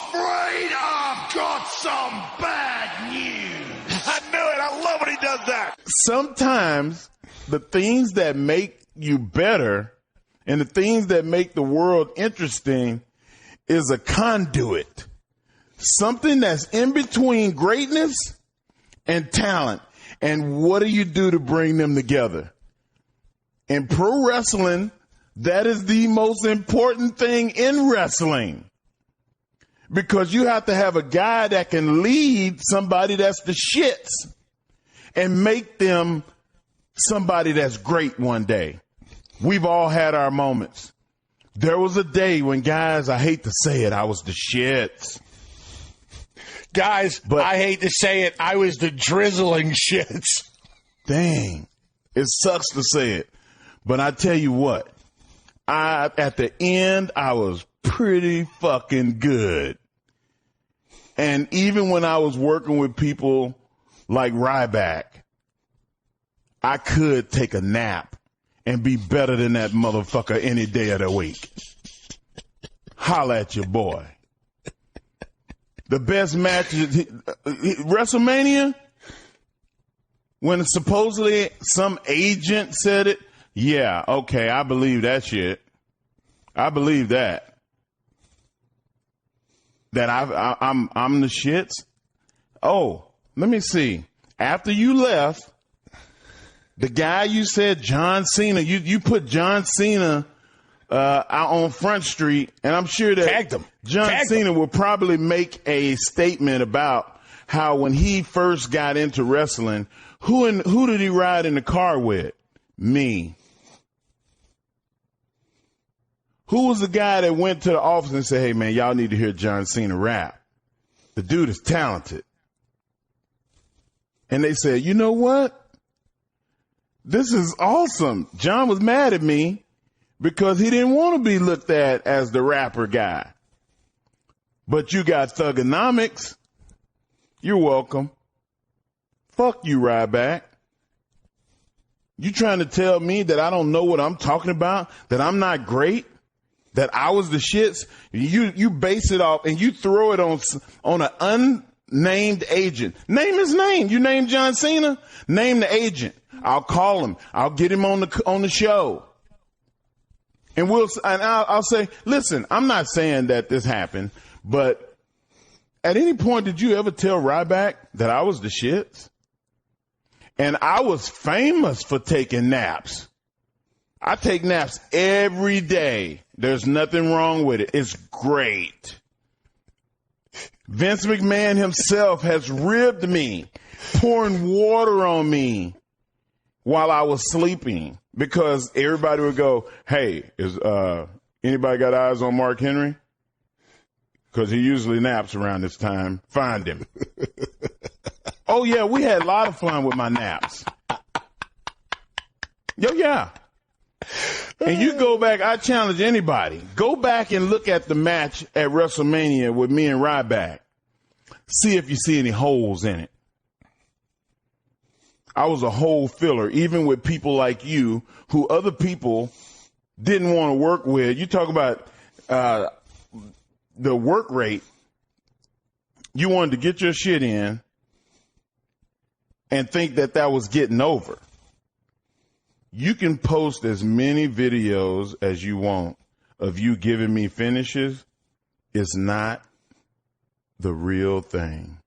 afraid? I've got some bad news. I knew it. I love when he does that. Sometimes the things that make you better and the things that make the world interesting is a conduit. Something that's in between greatness and talent. And what do you do to bring them together? In pro wrestling, that is the most important thing in wrestling. Because you have to have a guy that can lead somebody that's the shits and make them somebody that's great one day. We've all had our moments. There was a day when, guys, I hate to say it, I was the shits. Guys, but I hate to say it, I was the drizzling shits. Dang. It sucks to say it. But I tell you what, at the end, I was pretty fucking good. And even when I was working with people like Ryback, I could take a nap and be better than that motherfucker any day of the week. Holla at your boy. The best matches, WrestleMania, when supposedly some agent said it, yeah, okay, I believe that shit. I believe that. That I'm the shits. Oh, let me see. After you left, the guy you said, John Cena, you put John Cena out on Front Street, and I'm sure that tagged him. John Cena will probably make a statement about how when he first got into wrestling, who did he ride in the car with? Me. Who was the guy that went to the office and said, hey, man, y'all need to hear John Cena rap? The dude is talented. And they said, you know what? This is awesome. John was mad at me because he didn't want to be looked at as the rapper guy. But you got Thugonomics. You're welcome. Fuck you, Ryback. You trying to tell me that I don't know what I'm talking about? That I'm not great? That I was the shits? You base it off and you throw it on an unnamed agent. Name his name. You name John Cena? Name the agent. I'll call him. I'll get him on the show. And I'll say, listen, I'm not saying that this happened, but at any point did you ever tell Ryback that I was the shits? And I was famous for taking naps. I take naps every day. There's nothing wrong with it. It's great. Vince McMahon himself has ribbed me, pouring water on me while I was sleeping, because everybody would go, hey, is anybody got eyes on Mark Henry? Because he usually naps around this time. Find him. Oh, yeah, we had a lot of fun with my naps. Yo, yeah. And you go back, I challenge anybody, go back and look at the match at WrestleMania with me and Ryback. See if you see any holes in it. I was a hole filler, even with people like you who other people didn't want to work with. You talk about the work rate. You wanted to get your shit in and think that was getting over. You can post as many videos as you want of you giving me finishes. It's not the real thing.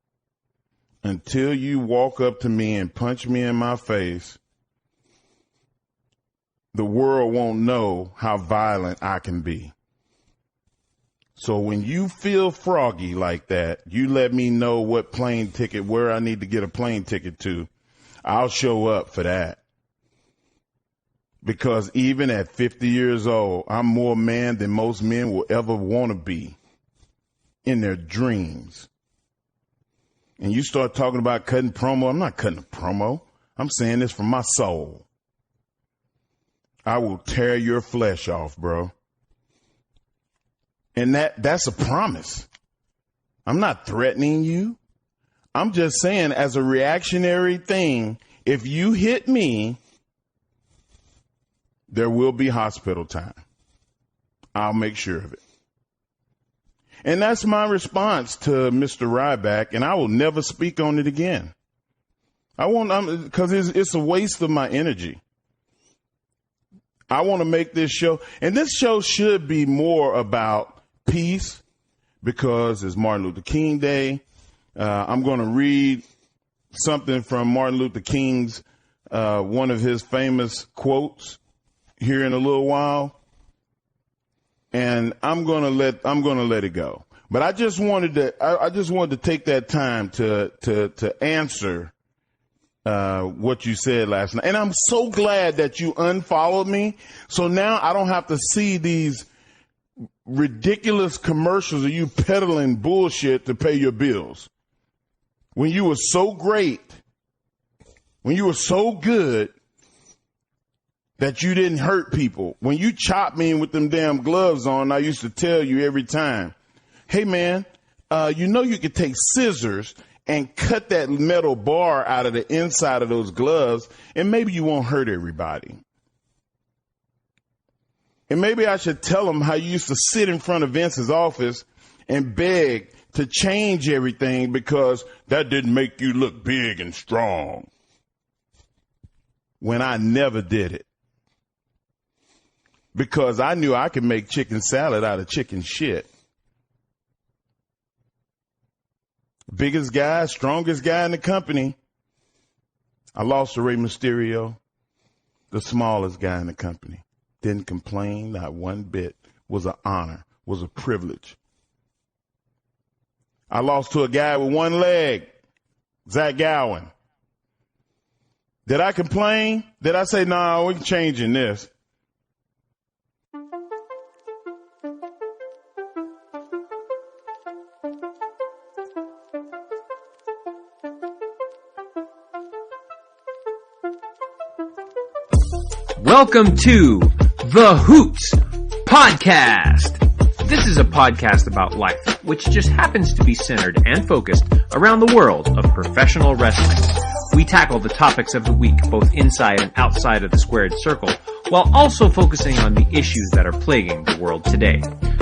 Until you walk up to me and punch me in my face, the world won't know how violent I can be. So when you feel froggy like that, you let me know what plane ticket, where I need to get a plane ticket to. I'll show up for that. Because even at 50 years old, I'm more man than most men will ever want to be in their dreams. And you start talking about cutting promo. I'm not cutting a promo. I'm saying this from my soul. I will tear your flesh off, bro. And that's a promise. I'm not threatening you. I'm just saying, as a reactionary thing, if you hit me, there will be hospital time. I'll make sure of it. And that's my response to Mr. Ryback, and I will never speak on it again. I won't, because it's a waste of my energy. I want to make this show, and this show should be more about peace, because it's Martin Luther King Day. I'm going to read something from Martin Luther King's, one of his famous quotes here in a little while. And I'm going to let it go. But I just wanted to take that time to answer, what you said last night. And I'm so glad that you unfollowed me. So now I don't have to see these ridiculous commercials of you peddling bullshit to pay your bills. When you were so great, when you were so good that you didn't hurt people. When you chopped me with them damn gloves on, I used to tell you every time, hey man, you could take scissors and cut that metal bar out of the inside of those gloves, and maybe you won't hurt everybody. And maybe I should tell them how you used to sit in front of Vince's office and beg to change everything because that didn't make you look big and strong. When I never did it. Because I knew I could make chicken salad out of chicken shit. Biggest guy, strongest guy in the company. I lost to Rey Mysterio, the smallest guy in the company. Didn't complain, not one bit. Was an honor, was a privilege. I lost to a guy with one leg, Zach Gowen. Did I complain? Did I say, no, we're changing this? Welcome to the Hoots Podcast. This is a podcast about life, which just happens to be centered and focused around the world of professional wrestling. We tackle the topics of the week, both inside and outside of the squared circle, while also focusing on the issues that are plaguing the world today.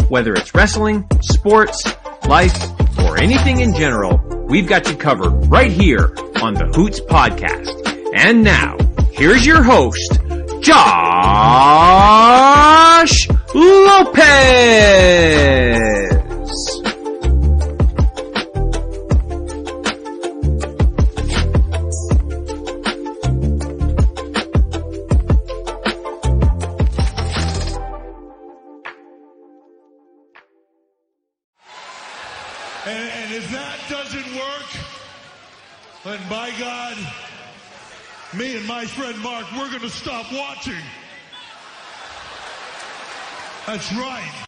Whether it's wrestling, sports, life, or anything in general, we've got you covered right here on the Hoots Podcast. And now, here's your host, Josh Lopez. And if that doesn't work, then by God, me and my friend Mark, we're going to stop watching. That's right.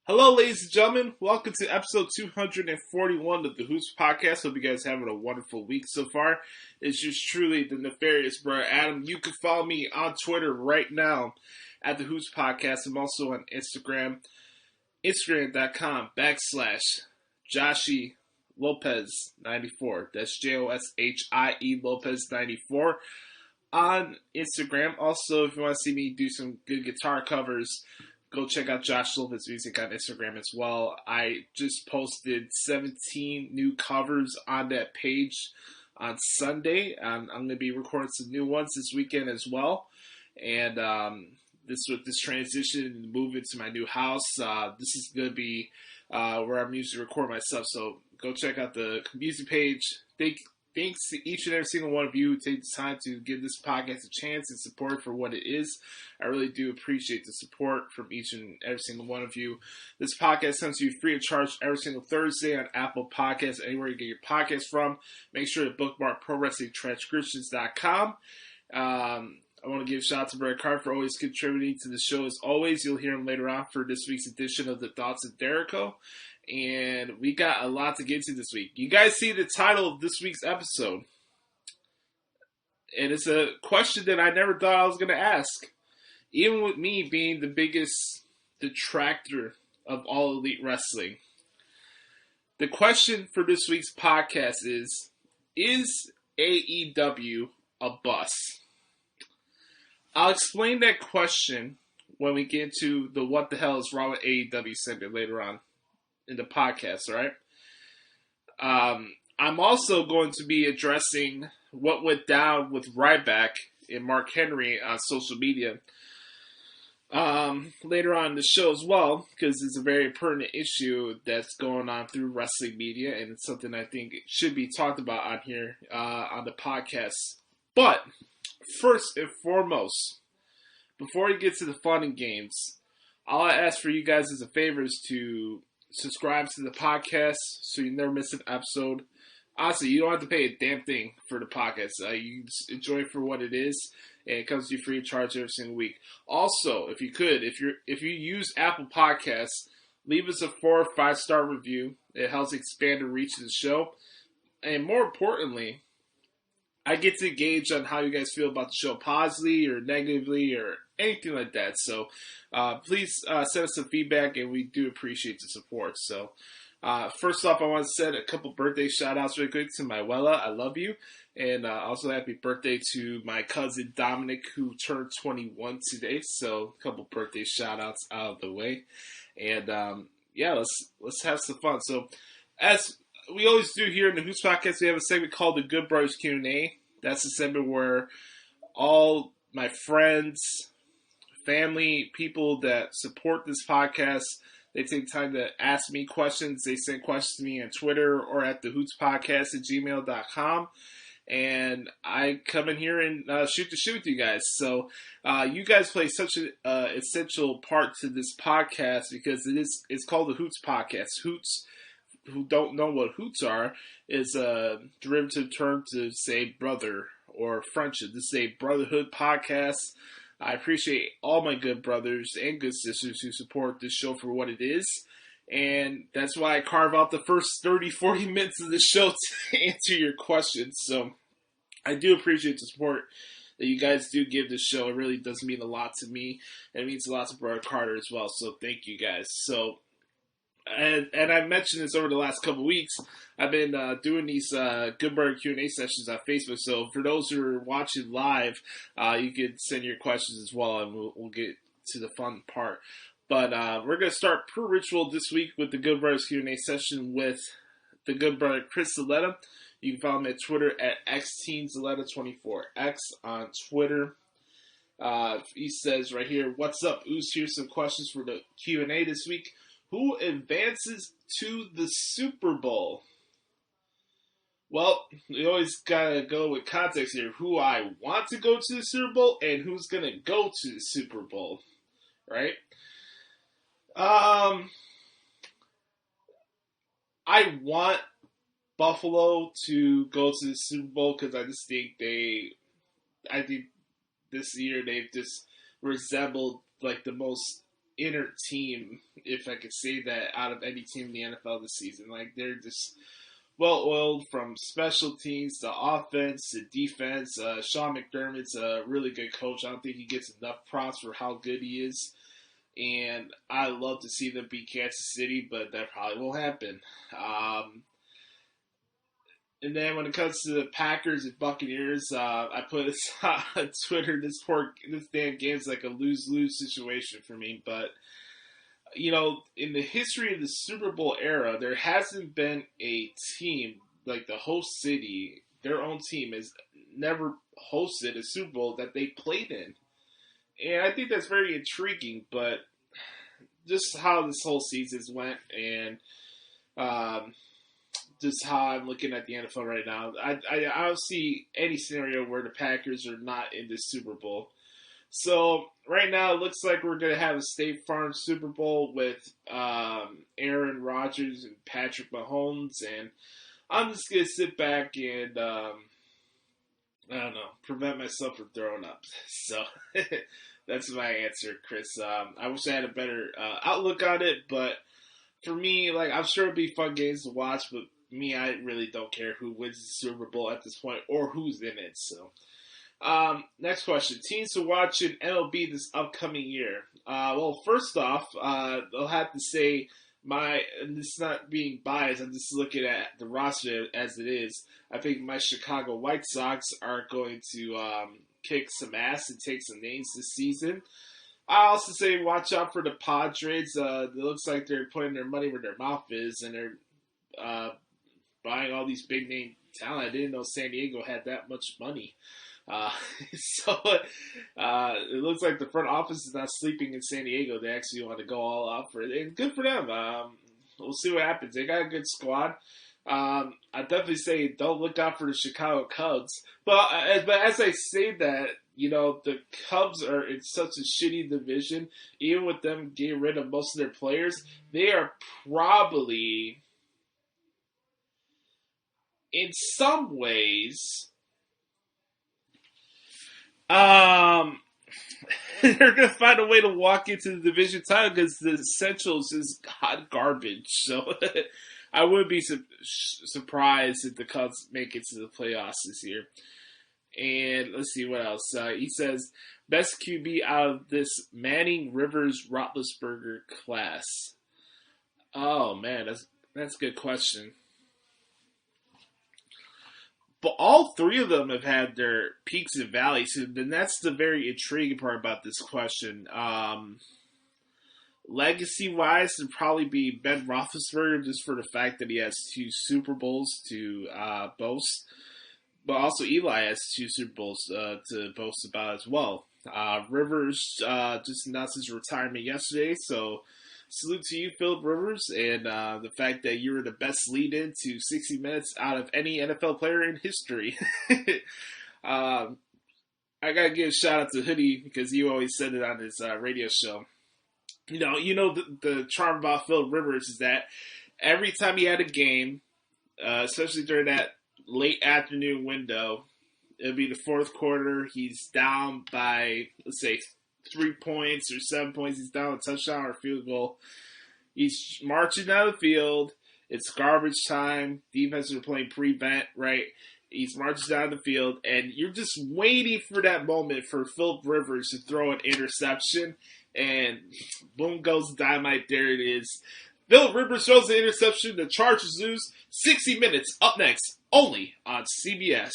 Hello, ladies and gentlemen. Welcome to episode 241 of the Hoots Podcast. Hope you guys are having a wonderful week so far. It's just truly the nefarious brother Adam. You can follow me on Twitter right now at the Hoots Podcast. I'm also on Instagram, Instagram.com/Joshie Lopez 94. That's Joshie Lopez 94 on Instagram. Also, if you want to see me do some good guitar covers, go check out Josh Lopez Music on Instagram as well. I just posted 17 new covers on that page on Sunday. I'm going to be recording some new ones this weekend as well. And with this transition and move into my new house, this is going to be where I'm usually record myself. So go check out the music page. Thanks to each and every single one of you who take the time to give this podcast a chance and support it for what it is. I really do appreciate the support from each and every single one of you. This podcast comes to you free of charge every single Thursday on Apple Podcasts, anywhere you get your podcast from. Make sure to bookmark ProWrestlingTranscriptions.com. I want to give a shout out to Brett Carr for always contributing to the show as always. You'll hear him later on for this week's edition of the Thoughts of Dericho. And we got a lot to get to this week. You guys see the title of this week's episode. And it's a question that I never thought I was going to ask. Even with me being the biggest detractor of all elite wrestling. The question for this week's podcast is AEW a bust? I'll explain that question when we get into the What the Hell is Wrong with AEW segment later on in the podcast, all right? I'm also going to be addressing what went down with Ryback and Mark Henry on social media later on in the show as well, because it's a very pertinent issue that's going on through wrestling media, and it's something I think should be talked about on here on the podcast. But first and foremost, before we get to the fun and games, all I ask for you guys as a favor is to subscribe to the podcast so you never miss an episode. Honestly, you don't have to pay a damn thing for the podcast. You just enjoy it for what it is, and it comes to you free of charge every single week. Also, if you use Apple Podcasts, leave us a 4 or 5 star review. It helps expand the reach of the show, and more importantly, I get to gauge on how you guys feel about the show, positively or negatively or anything like that. So please send us some feedback, and we do appreciate the support. So first off, I want to send a couple birthday shout-outs really quick to my Wella. I love you. And also happy birthday to my cousin Dominic, who turned 21 today. So a couple birthday shout-outs out of the way. And yeah, let's have some fun. So as we always do here in the Hoots Podcast, we have a segment called the Good Brothers Q&A. That's a segment where all my friends, family, people that support this podcast, they take time to ask me questions. They send questions to me on Twitter or at thehootspodcast@gmail.com. And I come in here and shoot the shit with you guys. So you guys play such an essential part to this podcast because it's called the Hoots Podcast. Hoots, who don't know what hoots are, is a derivative term to say brother or friendship. This is a brotherhood podcast. I appreciate all my good brothers and good sisters who support this show for what it is. And that's why I carve out the first 30, 40 minutes of the show to answer your questions. So I do appreciate the support that you guys do give this show. It really does mean a lot to me. And it means a lot to Brother Carter as well. So thank you guys. So, and I mentioned this over the last couple of weeks. I've been doing these Good Brother Q&A sessions on Facebook. So for those who are watching live, you can send your questions as well, and we'll get to the fun part. But we're going to start per ritual this week with the Good Brothers Q&A session with the good brother Chris Zaletta. You can follow him at Twitter at xteenzaletta24. X on Twitter. He says right here, "What's up, Oos? Here's some questions for the Q&A this week. Who advances to the Super Bowl?" Well, we always gotta go with context here. Who I want to go to the Super Bowl and who's gonna go to the Super Bowl, right? I want Buffalo to go to the Super Bowl because I just think I think this year they've just resembled like the most inner team, if I could say that, out of any team in the NFL this season. Like, they're just well-oiled from special teams to offense to defense. Sean McDermott's a really good coach. I don't think he gets enough props for how good he is. And I love to see them beat Kansas City, but that probably won't happen. And then when it comes to the Packers and Buccaneers, I put this on Twitter. This damn game's like a lose-lose situation for me. But, you know, in the history of the Super Bowl era, there hasn't been a team, like the host city, their own team has never hosted a Super Bowl that they played in. And I think that's very intriguing, but just how this whole season's went and just how I'm looking at the NFL right now, I don't see any scenario where the Packers are not in this Super Bowl. So right now it looks like we're going to have a State Farm Super Bowl with Aaron Rodgers and Patrick Mahomes, and I'm just going to sit back and I don't know, prevent myself from throwing up. So that's my answer, Chris. I wish I had a better outlook on it, but for me, like, I'm sure it'd be fun games to watch, but me, I really don't care who wins the Super Bowl at this point or who's in it. So, next question: teams to watch in MLB this upcoming year. Well, first off, I'll have to say and this is not being biased. I'm just looking at the roster as it is. I think my Chicago White Sox are going to kick some ass and take some names this season. I also say watch out for the Padres. It looks like they're putting their money where their mouth is, and they're buying all these big name talent. I didn't know San Diego had that much money. So it looks like the front office is not sleeping in San Diego. They actually want to go all out for it, and good for them. We'll see what happens. They got a good squad. I definitely say don't look out for the Chicago Cubs. But as I say that, the Cubs are in such a shitty division. Even with them getting rid of most of their players, they are probably, in some ways, they're gonna find a way to walk into the division title because the Central's is hot garbage. So I wouldn't be surprised if the Cubs make it to the playoffs this year. And let's see what else. He says best QB out of this Manning, Rivers, Roethlisberger class. Oh man, that's a good question. But all three of them have had their peaks and valleys, and then that's the very intriguing part about this question. Legacy-wise, it'd probably be Ben Roethlisberger, just for the fact that he has 2 Super Bowls to boast. But also Eli has 2 Super Bowls to boast about as well. Rivers just announced his retirement yesterday, so salute to you, Philip Rivers, and the fact that you were the best lead-in to 60 Minutes out of any NFL player in history. I gotta give a shout-out to Hoodie, because you always said it on his radio show. The charm about Philip Rivers is that every time he had a game, especially during that late afternoon window, it'll be the fourth quarter, he's down by, let's say, 3 points or 7 points, he's down a touchdown or a field goal. He's marching down the field. It's garbage time. Defenses are playing prevent, right? He's marching down the field, and you're just waiting for that moment for Philip Rivers to throw an interception, and boom goes Dynamite. There it is. Philip Rivers throws the interception. The Chargers lose. 60 Minutes up next, only on CBS.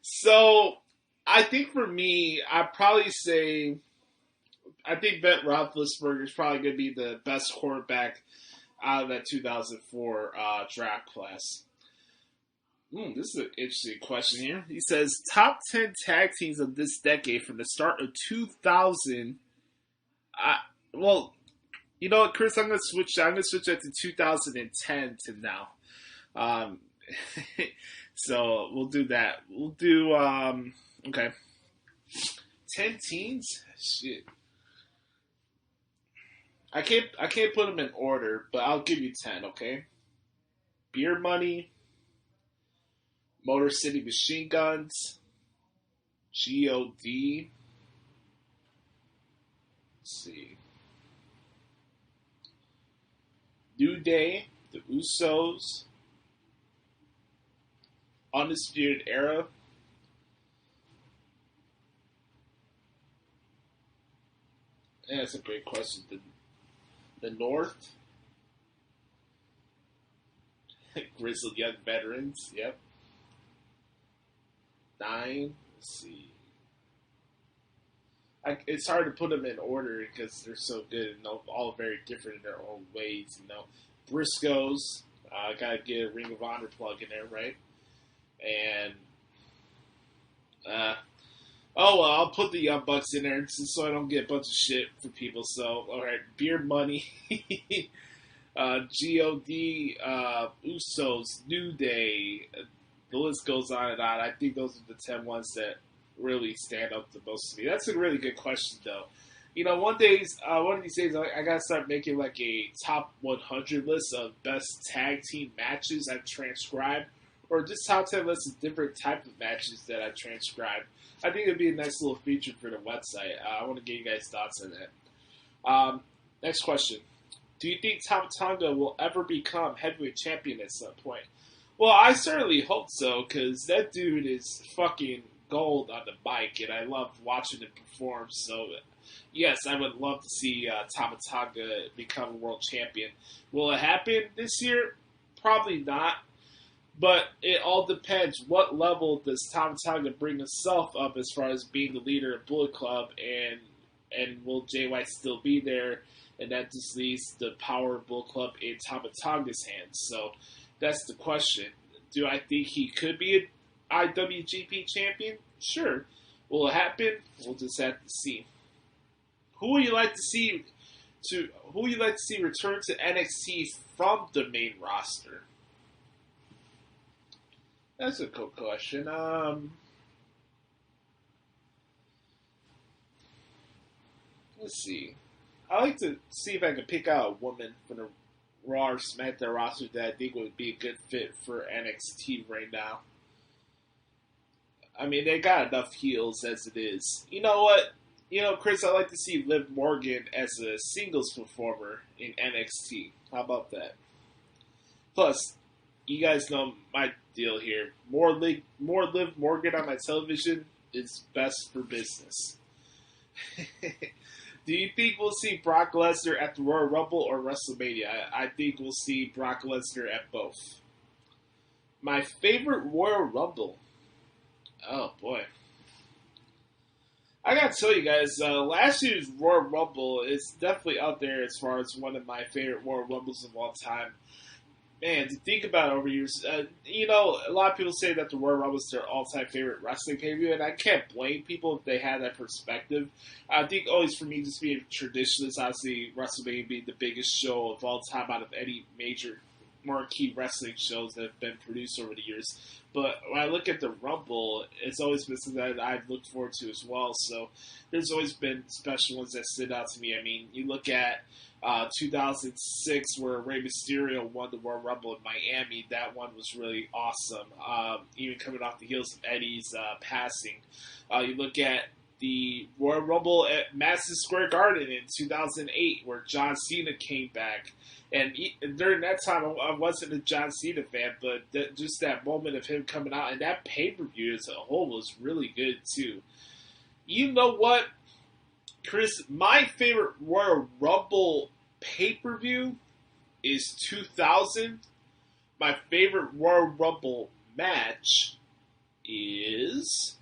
So I think for me, I'd probably say I think Ben Roethlisberger is probably going to be the best quarterback out of that 2004 draft class. This is an interesting question here. He says, top 10 tag teams of this decade from the start of 2000. Well, you know what, Chris? I'm going to switch that to 2010 to now. So we'll do that. We'll do, okay. 10 teams? Shit. I can't put them in order, but I'll give you 10, okay? Beer Money, Motor City Machine Guns, G.O.D. Let's see. New Day, The Usos, Undisputed Era, yeah, that's a great question. The North, Grizzled Young Veterans, yep. 9, let's see. It's hard to put them in order because they're so good and all very different in their own ways, you know. Briscoes, gotta get a Ring of Honor plug in there, right? And, I'll put the Young Bucks in there just so I don't get a bunch of shit from people. So, alright, Beer Money, G.O.D., Usos, New Day, the list goes on and on. I think those are the 10 ones that really stand up the most to me. That's a really good question, though. You know, one of these days, I gotta start making like a top 100 list of best tag team matches I've transcribed, or just top 10 lists of different type of matches that I transcribed. I think it'd be a nice little feature for the website. I want to get you guys' thoughts on that. Next question. Do you think Tama Tonga will ever become heavyweight champion at some point? Well, I certainly hope so, because that dude is fucking gold on the mic, and I love watching him perform. So, yes, I would love to see Tama Tonga become a world champion. Will it happen this year? Probably not. But it all depends. What level does Tama Tonga bring himself up as far as being the leader of Bullet Club, and will Jay White still be there? And that just leaves the power of Bullet Club in Tama Tonga's hands. So that's the question. Do I think he could be an IWGP champion? Sure. Will it happen? We'll just have to see. Who would you like to see return to NXT from the main roster? That's a cool question. Let's see. I like to see if I can pick out a woman from the Raw or SmackDown roster that I think would be a good fit for NXT right now. I mean, they got enough heels as it is. You know what? Chris, I'd like to see Liv Morgan as a singles performer in NXT. How about that? Plus, you guys know my deal here. More Liv Morgan on my television is best for business. Do you think we'll see Brock Lesnar at the Royal Rumble or WrestleMania? I think we'll see Brock Lesnar at both. My favorite Royal Rumble. Oh, boy. I gotta tell you guys, last year's Royal Rumble is definitely out there as far as one of my favorite Royal Rumbles of all time. Man, to think about it over years, a lot of people say that the Royal Rumble is their all-time favorite wrestling pay-per-view, and I can't blame people if they have that perspective. I think always for me, just being a traditionalist, obviously WrestleMania being the biggest show of all time out of any major marquee wrestling shows that have been produced over the years. But when I look at the Rumble, it's always been something that I've looked forward to as well. So there's always been special ones that stood out to me. I mean, you look at 2006 where Rey Mysterio won the Royal Rumble in Miami. That one was really awesome. Even coming off the heels of Eddie's passing. You look at the Royal Rumble at Madison Square Garden in 2008 where John Cena came back. And during that time, I wasn't a John Cena fan, but just that moment of him coming out and that pay-per-view as a whole was really good too. You know what, Chris? My favorite Royal Rumble pay-per-view is 2000. My favorite Royal Rumble match is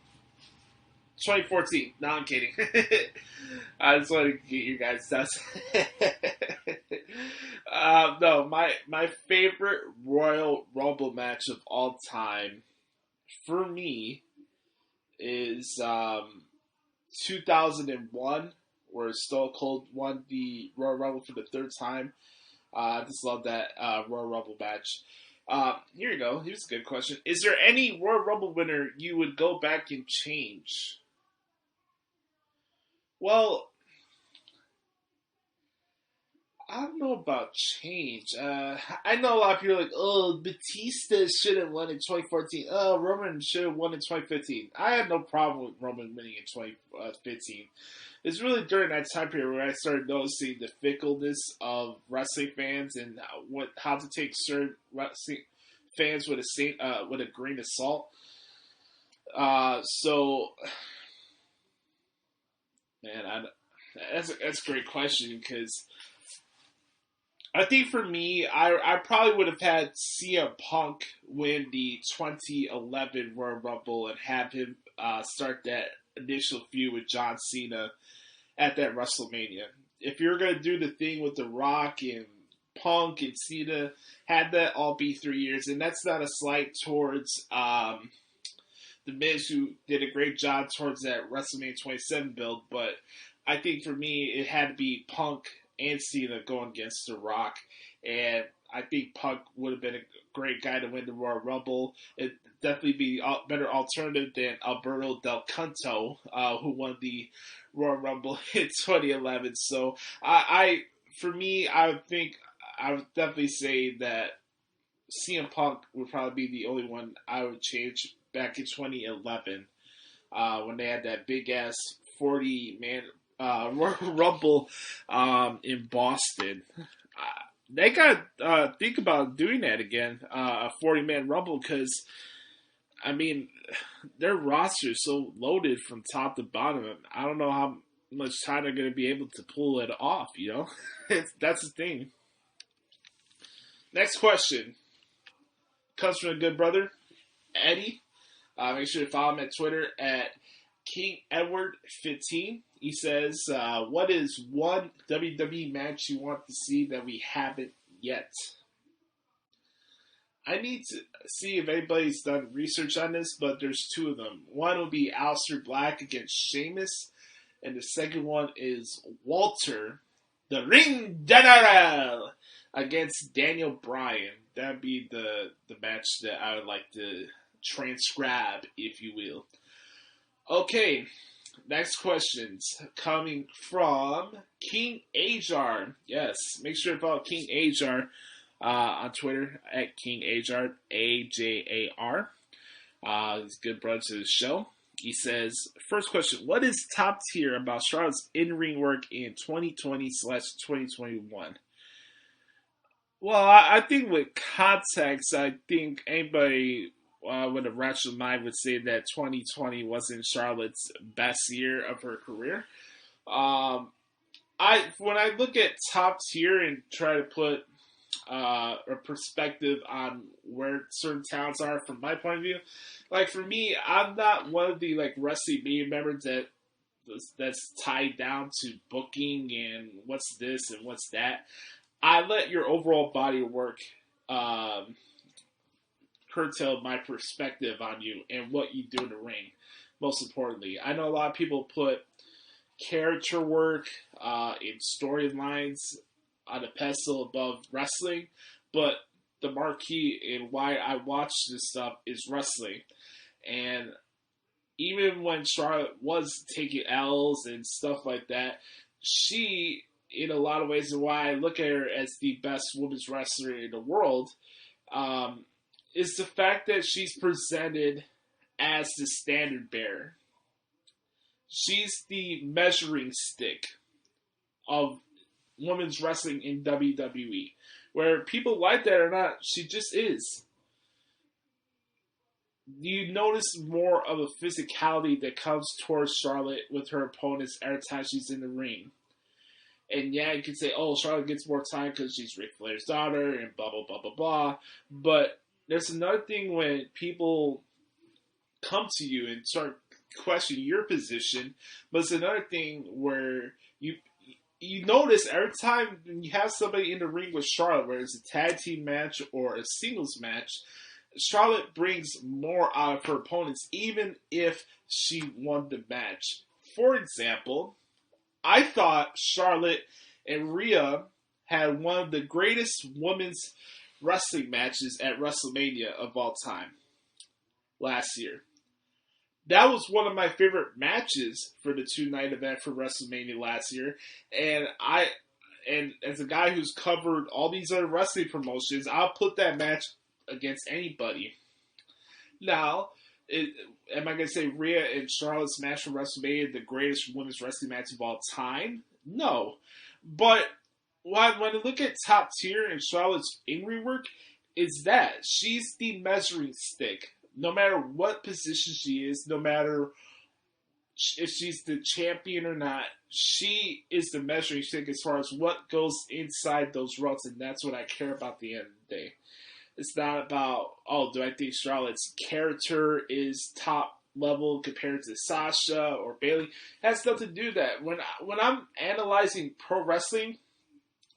2014. No, I'm kidding. I just want to get you guys' thoughts. No, my favorite Royal Rumble match of all time, for me, is 2001, where Stone Cold won the Royal Rumble for the third time. I just love that Royal Rumble match. Here you go. Here's a good question. Is there any Royal Rumble winner you would go back and change? Well, I don't know about change. I know a lot of people are like, oh, Batista should have won in 2014. Oh, Roman should have won in 2015. I had no problem with Roman winning in 2015. It's really during that time period where I started noticing the fickleness of wrestling fans and how to take certain wrestling fans with a grain of salt. Man, that's a great question because I think for me, I probably would have had CM Punk win the 2011 Royal Rumble and have him start that initial feud with John Cena at that WrestleMania. If you're going to do the thing with The Rock and Punk and Cena, had that all be 3 years. And that's not a slight towards The Miz, who did a great job towards that WrestleMania 27 build. But I think for me, it had to be Punk and Cena going against The Rock. And I think Punk would have been a great guy to win the Royal Rumble. It'd definitely be a better alternative than Alberto Del Canto, who won the Royal Rumble in 2011. So for me, I would definitely say that CM Punk would probably be the only one I would change back in 2011 when they had that big ass 40-man Royal Rumble in Boston. They got to think about doing that again, a 40-man Rumble, because, I mean, their roster is so loaded from top to bottom. I don't know how much time they're going to be able to pull it off, you know? That's the thing. Next question comes from a good brother, Eddie. Make sure to follow him at Twitter at King Edward 15. He says, what is one WWE match you want to see that we haven't yet? I need to see if anybody's done research on this, but there's two of them. One will be Aleister Black against Sheamus, and the second one is Walter, the Ring General, against Daniel Bryan. That'd be the match that I would like to transcribe, if you will. Okay, next questions coming from King Ajar. Yes, make sure to follow King Ajar on Twitter at King Ajar, AJAR. He's a good brother to the show. He says, first question, what is top tier about Charlotte's in-ring work in 2020/2021? Well, I think with context, I think anybody with a rational mind would say that 2020 wasn't Charlotte's best year of her career. When I look at top tier and try to put a perspective on where certain talents are from my point of view, like for me, I'm not one of the like wrestling media members that's tied down to booking and what's this and what's that. I let your overall body of work curtail my perspective on you and what you do in the ring, most importantly. I know a lot of people put character work in storylines on a pedestal above wrestling, but the marquee and why I watch this stuff is wrestling. And even when Charlotte was taking L's and stuff like that, she, in a lot of ways, and why I look at her as the best women's wrestler in the world, is the fact that she's presented as the standard bearer. She's the measuring stick of women's wrestling in WWE. Where people like that or not, she just is. You notice more of a physicality that comes towards Charlotte with her opponents every time she's in the ring. And yeah, you could say, oh, Charlotte gets more time because she's Ric Flair's daughter and blah, blah, blah, blah, blah. But there's another thing when people come to you and start questioning your position. But it's another thing where you notice every time you have somebody in the ring with Charlotte, whether it's a tag team match or a singles match, Charlotte brings more out of her opponents, even if she won the match. For example, I thought Charlotte and Rhea had one of the greatest women's wrestling matches at WrestleMania of all time last year. That was one of my favorite matches for the two-night event for WrestleMania last year. And as a guy who's covered all these other wrestling promotions, I'll put that match against anybody. Now, am I going to say Rhea and Charlotte's match for WrestleMania the greatest women's wrestling match of all time? No. But when I look at top tier and Charlotte's in-ring work, is that she's the measuring stick. No matter what position she is, no matter if she's the champion or not, she is the measuring stick as far as what goes inside those ropes, and that's what I care about at the end of the day. It's not about, oh, do I think Charlotte's character is top level compared to Sasha or Bayley? It has nothing to do with that. When I'm analyzing pro wrestling,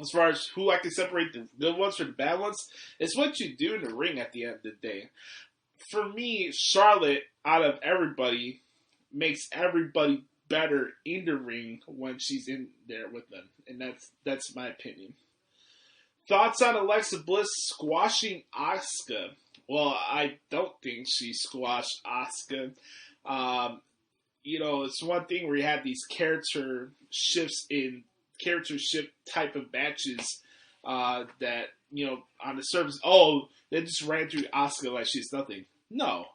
as far as who I can separate the good ones from the bad ones, it's what you do in the ring at the end of the day. For me, Charlotte, out of everybody, makes everybody better in the ring when she's in there with them. And that's my opinion. Thoughts on Alexa Bliss squashing Asuka? Well, I don't think she squashed Asuka. It's one thing where you have these character shift type of matches that, on the surface, they just ran through Asuka like she's nothing. No.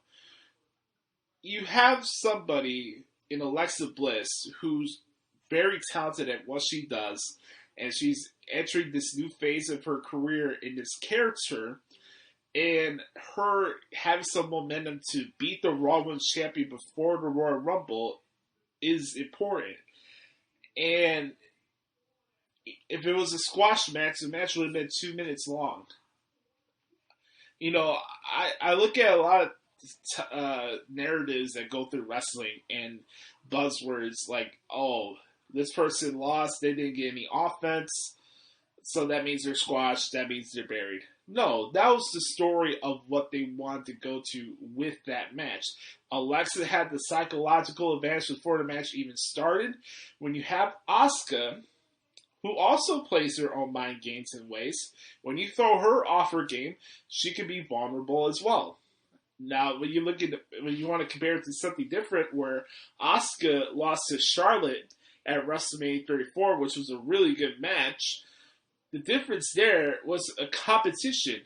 You have somebody in Alexa Bliss who's very talented at what she does, and she's entering this new phase of her career in this character, and her having some momentum to beat the Raw Women's Champion before the Royal Rumble is important. And if it was a squash match, the match would have been 2 minutes long. I look at a lot of narratives that go through wrestling and buzzwords like, oh, this person lost, they didn't get any offense, so that means they're squashed, that means they're buried. No, that was the story of what they wanted to go to with that match. Alexa had the psychological advantage before the match even started. When you have Asuka, who also plays her own mind games in ways, when you throw her off her game, she can be vulnerable as well. Now, when you want to compare it to something different, where Asuka lost to Charlotte at WrestleMania 34, which was a really good match, the difference there was a competition.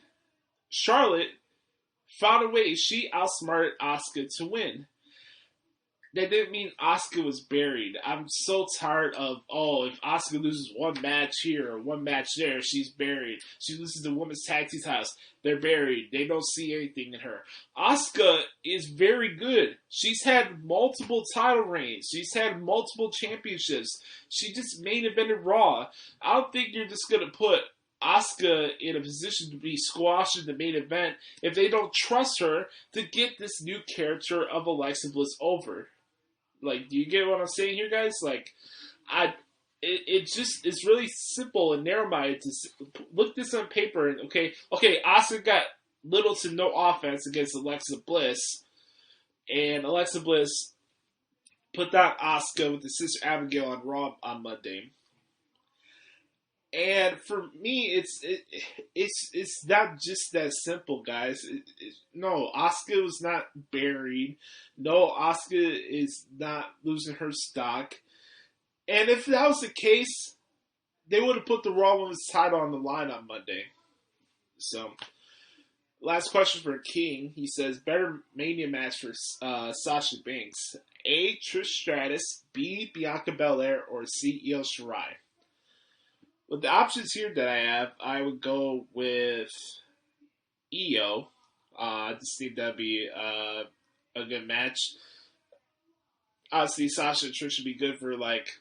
Charlotte found a way. She outsmarted Asuka to win. That didn't mean Asuka was buried. I'm so tired of, if Asuka loses one match here or one match there, she's buried. She loses the women's tag team titles, they're buried. They don't see anything in her. Asuka is very good. She's had multiple title reigns. She's had multiple championships. She just main evented Raw. I don't think you're just going to put Asuka in a position to be squashed in the main event if they don't trust her to get this new character of Alexa Bliss over. Like, do you get what I'm saying here, guys? Like, it's really simple and narrow-minded to look this on paper and, okay, Asuka got little to no offense against Alexa Bliss, and Alexa Bliss put down Asuka with the Sister Abigail on Raw on Monday. And for me, it's not just that simple, guys. No, Asuka was not buried. No, Asuka is not losing her stock. And if that was the case, they would have put the Raw Women's title on the line on Monday. So, last question for King. He says, better Mania match for Sasha Banks. A, Trish Stratus. B, Bianca Belair. Or C, Io Shirai. With the options here that I have, I would go with Io. I just think that'd be a good match. Obviously, Sasha and Trish would be good for, like,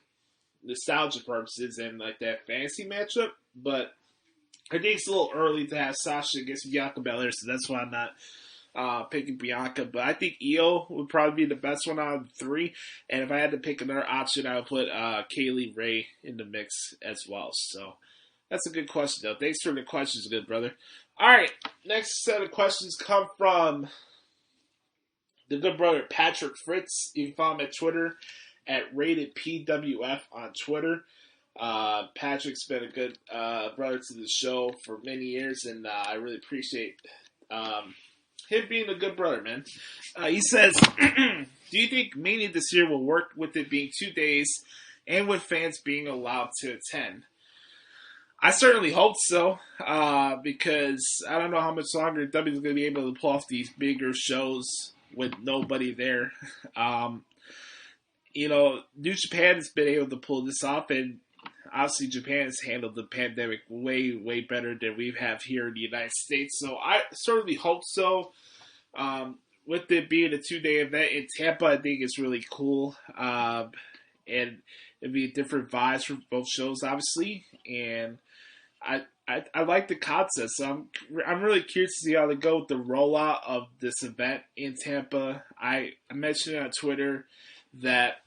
nostalgia purposes and, like, that fantasy matchup. But I think it's a little early to have Sasha against Bianca Belair, so that's why I'm not picking Bianca. But I think Io would probably be the best one out of the three. And if I had to pick another option, I would put Kaylee Ray in the mix as well. So that's a good question, though. Thanks for the questions, good brother. All right, next set of questions come from the good brother Patrick Fritz. You can follow him at Twitter at RatedPWF on Twitter. Patrick's been a good brother to the show for many years, and I really appreciate him being a good brother, man. He says, do you think Mania this year will work with it being 2 days and with fans being allowed to attend? I certainly hope so, because I don't know how much longer W is going to be able to pull off these bigger shows with nobody there. New Japan has been able to pull this off, and obviously Japan has handled the pandemic way, way better than we have here in the United States. So I certainly hope so. With it being a 2-day event in Tampa, I think it's really cool. And it'd be different vibes for both shows, obviously. And I like the concept. So I'm really curious to see how they go with the rollout of this event in Tampa. I mentioned on Twitter that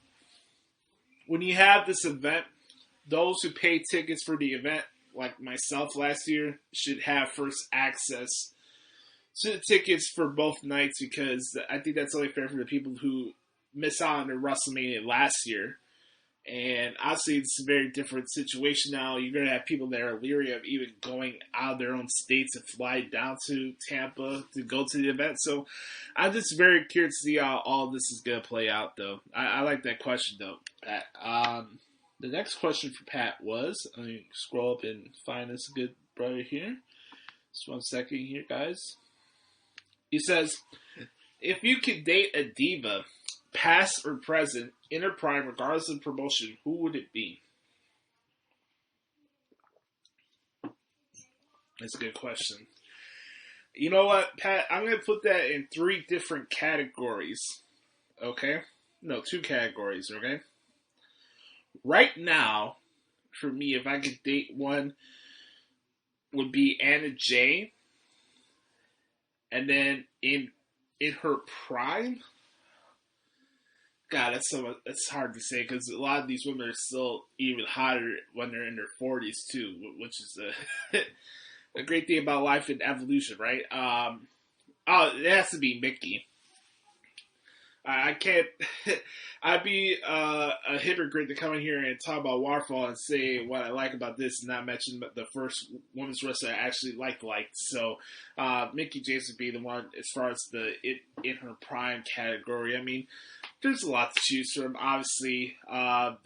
when you have this event, those who pay tickets for the event, like myself last year, should have first access to the tickets for both nights, because I think that's only fair for the people who miss out on their WrestleMania last year. And obviously it's a very different situation now. You're going to have people that are leery of even going out of their own states and fly down to Tampa to go to the event. So I'm just very curious to see how all this is going to play out, though. I like that question, though, Pat. The next question for Pat was, let me scroll up and find this good brother here. Just 1 second here, guys. He says, if you could date a diva, past or present, in her prime, regardless of promotion, who would it be? That's a good question. You know what, Pat? I'm going to put that in 3 different categories. Okay? No, 2 categories, okay? Right now, for me, if I could date one, would be Anna Jay. And then in her prime, God, that's hard to say because a lot of these women are still even hotter when they're in their 40s too, which is a great thing about life and evolution, right? It has to be Mickey. I can't. I'd be a hypocrite to come in here and talk about Waterfall and say what I like about this and not mention the first women's wrestler I actually liked. So, Mickey James would be the one as far as the in her prime category. I mean, there's a lot to choose from. Obviously, I've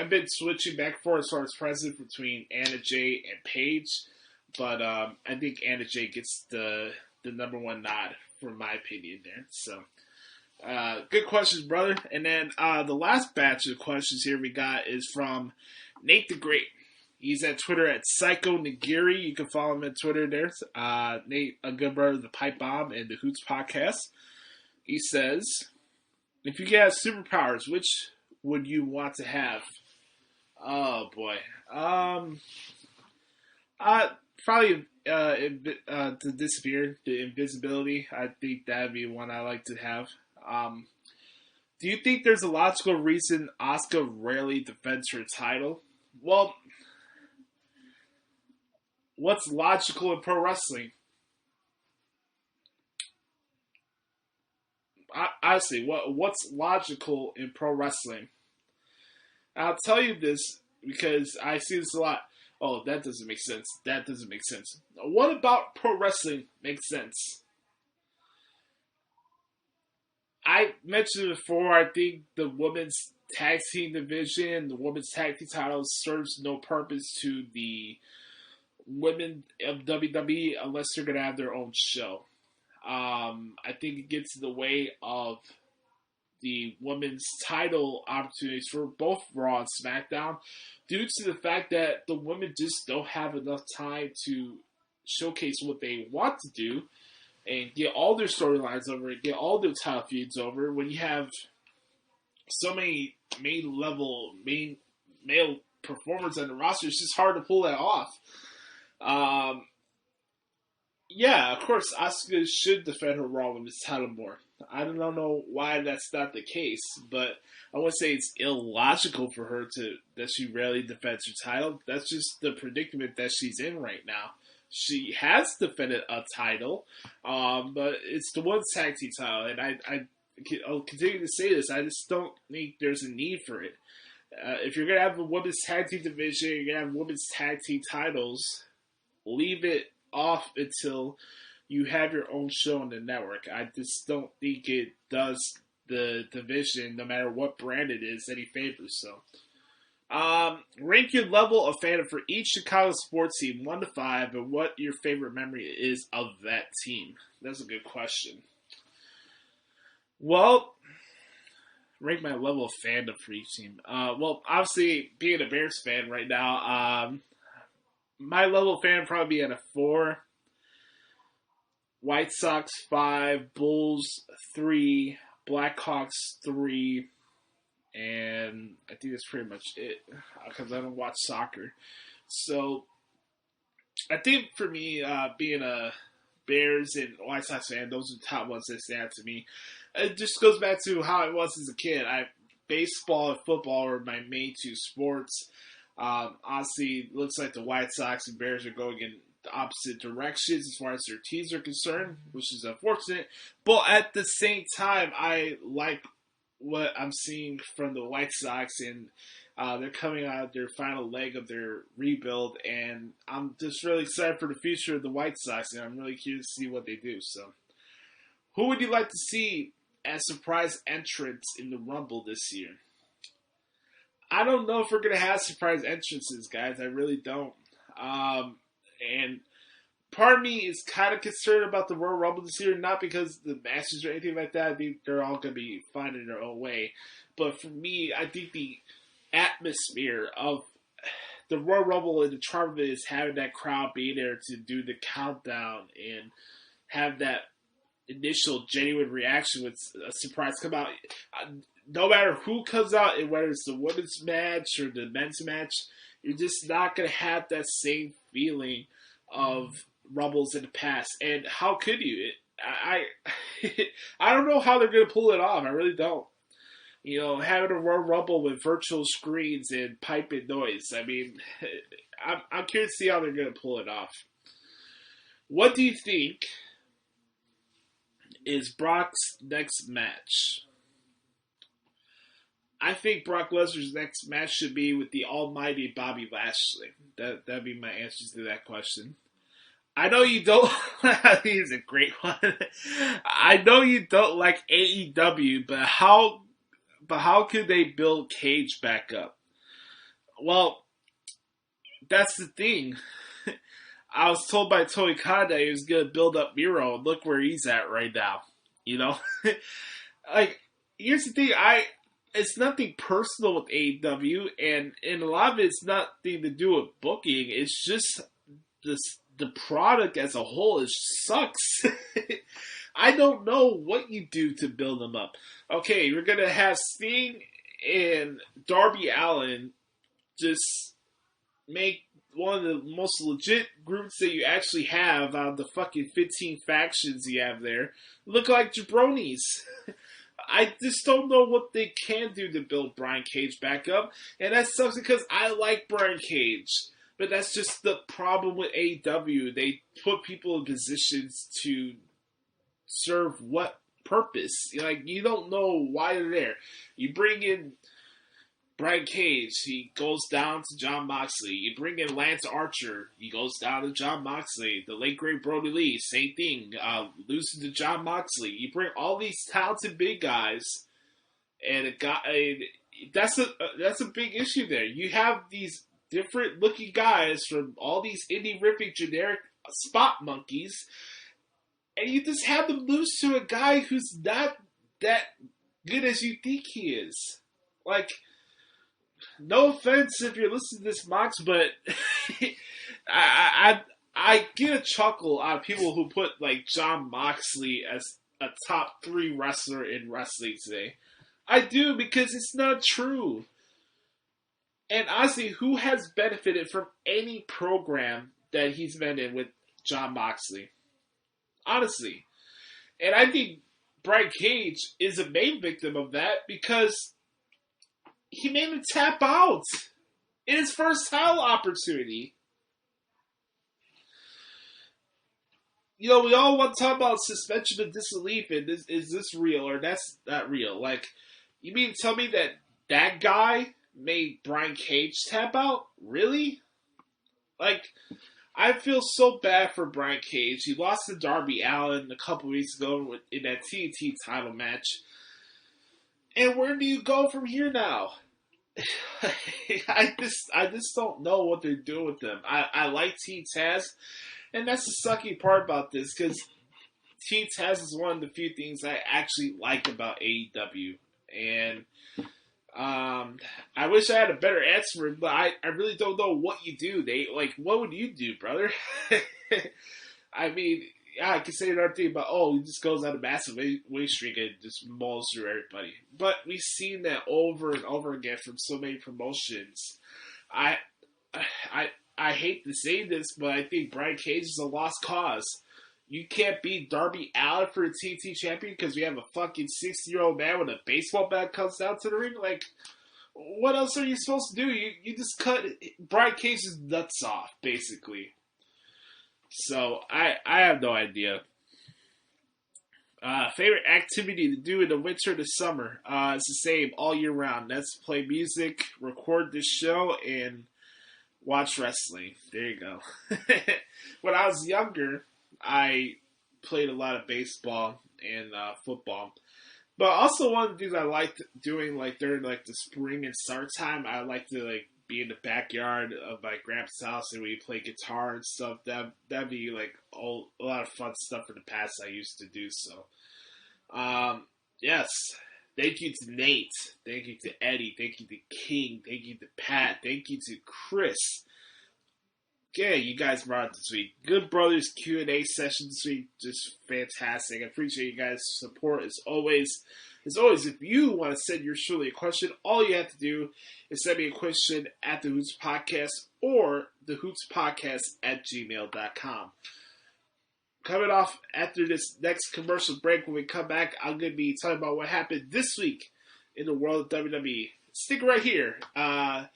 been switching back and forth as far as president between Anna Jay and Paige, but I think Anna Jay gets the number one nod from my opinion there. So. Good questions, brother. And then the last batch of questions here we got is from Nate the Great. He's at Twitter at Psycho Nagiri. You can follow him at Twitter there. Nate, a good brother of the Pipe Bomb and the Hoots podcast. He says, if you could have superpowers, which would you want to have? Oh, boy. Probably to disappear, the invisibility. I think that would be one I like to have. Do you think there's a logical reason Asuka rarely defends her title? Well, what's logical in pro wrestling? Honestly, what's logical in pro wrestling? I'll tell you this because I see this a lot. Oh, that doesn't make sense. That doesn't make sense. What about pro wrestling makes sense? I mentioned before, I think the women's tag team division, the women's tag team titles serves no purpose to the women of WWE unless they're going to have their own show. I think it gets in the way of the women's title opportunities for both Raw and SmackDown due to the fact that the women just don't have enough time to showcase what they want to do and get all their storylines over and get all their title feuds over when you have so many male performers on the roster. It's just hard to pull that off. Yeah, of course, Asuka should defend her Raw Women's title more. I don't know why that's not the case, but I wouldn't say it's illogical for her that she rarely defends her title. That's just the predicament that she's in right now. She has defended a title, but it's the women's tag team title, and I'll continue to say this. I just don't think there's a need for it. If you're going to have a women's tag team division, you're going to have women's tag team titles, leave it off until you have your own show on the network. I just don't think it does the division, no matter what brand it is, any favors. So, rank your level of fandom for each Chicago sports team, 1 to 5, and what your favorite memory is of that team. That's a good question. Well, rank my level of fandom for each team. Well, obviously, being a Bears fan right now, my level of fandom would probably be at a 4. White Sox 5, Bulls 3, Blackhawks 3, and I think that's pretty much it because I don't watch soccer. So I think for me, being a Bears and White Sox fan, those are the top ones that stand out to me. It just goes back to how I was as a kid. Baseball and football were my main two sports. Honestly, it looks like the White Sox and Bears are going in the opposite directions as far as their teams are concerned, which is unfortunate. But at the same time, I like what I'm seeing from the White Sox, and they're coming out of their final leg of their rebuild, and I'm just really excited for the future of the White Sox, and I'm really curious to see what they do. So, who would you like to see as surprise entrants in the Rumble this year? I don't know if we're going to have surprise entrances, guys. I really don't. And part of me is kind of concerned about the Royal Rumble this year, not because of the matches or anything like that. I think they're all going to be fine in their own way. But for me, I think the atmosphere of the Royal Rumble and the charm of it is having that crowd be there to do the countdown and have that initial genuine reaction with a surprise come out. No matter who comes out, and whether it's the women's match or the men's match, you're just not going to have that same feeling of Rumbles in the past, and how could you? I don't know how they're going to pull it off. I really don't. You know, having a Royal Rumble with virtual screens and piping noise. I mean, I'm curious to see how they're going to pull it off. What do you think is Brock's next match? I think Brock Lesnar's next match should be with the almighty Bobby Lashley. That'd be my answer to that question. I know you don't. He's a great one. I know you don't like AEW, but how could they build Cage back up? Well, that's the thing. I was told by Tony Khan that he was going to build up Miro, and look where he's at right now. You know? Like, here's the thing. It's nothing personal with AEW, and a lot of it's nothing to do with booking. It's just the product as a whole sucks. I don't know what you do to build them up. Okay, you're going to have Sting and Darby Allin just make one of the most legit groups that you actually have out of the fucking 15 factions you have there look like jabronis. I just don't know what they can do to build Brian Cage back up. And that sucks because I like Brian Cage. But that's just the problem with AEW. They put people in positions to serve what purpose? Like, you don't know why they're there. You bring in Brian Cage, he goes down to Jon Moxley. You bring in Lance Archer, he goes down to Jon Moxley. The late great Brody Lee, same thing, loses to Jon Moxley. You bring all these talented big guys, and that's a big issue there. You have these different looking guys from all these indie ripping generic spot monkeys, and you just have them lose to a guy who's not that good as you think he is. Like, no offense if you're listening to this, Mox, but I get a chuckle out of people who put like Jon Moxley as a top 3 wrestler in wrestling today. I do, because it's not true. And honestly, who has benefited from any program that he's been in with Jon Moxley? Honestly. And I think Brian Cage is a main victim of that, because he made him tap out in his first title opportunity. You know, we all want to talk about suspension of disbelief, and is this real or that's not real? Like, you mean to tell me that guy made Brian Cage tap out? Really? Like, I feel so bad for Brian Cage. He lost to Darby Allin a couple weeks ago in that TNT title match. And where do you go from here now? I just don't know what they're doing with them. I like Team Taz, and that's the sucky part about this, because Team Taz is one of the few things I actually like about AEW. And I wish I had a better answer, but I really don't know what you do. What would you do, brother? I mean, yeah, I can say another thing about, he just goes on a massive win streak and just mauls through everybody. But we've seen that over and over again from so many promotions. I hate to say this, but I think Brian Cage is a lost cause. You can't beat Darby Allin for a TNT champion because we have a fucking 60-year-old man with a baseball bat comes down to the ring? Like, what else are you supposed to do? You just cut Brian Cage's nuts off, basically. So, I have no idea. Favorite activity to do in the winter and the summer? It's the same all year round. That's play music, record this show, and watch wrestling. There you go. When I was younger, I played a lot of baseball and football. But also one of the things I liked doing, like, during, like, the spring and summertime, I like to, like, be in the backyard of my grandpa's house and we play guitar and stuff. That'd be like a lot of fun stuff in the past I used to do. So, yes, thank you to Nate, thank you to Eddie, thank you to King, thank you to Pat, thank you to Chris. Yeah, you guys brought it this week. Good Brothers Q&A session this week, just fantastic. I appreciate you guys' support as always. As always, if you want to send your Shirley a question, all you have to do is send me a question at the Hoots Podcast or the Hoots Podcast at gmail.com. coming off after this next commercial break, when we come back, I'm going to be talking about what happened this week in the world of WWE. Stick right here. What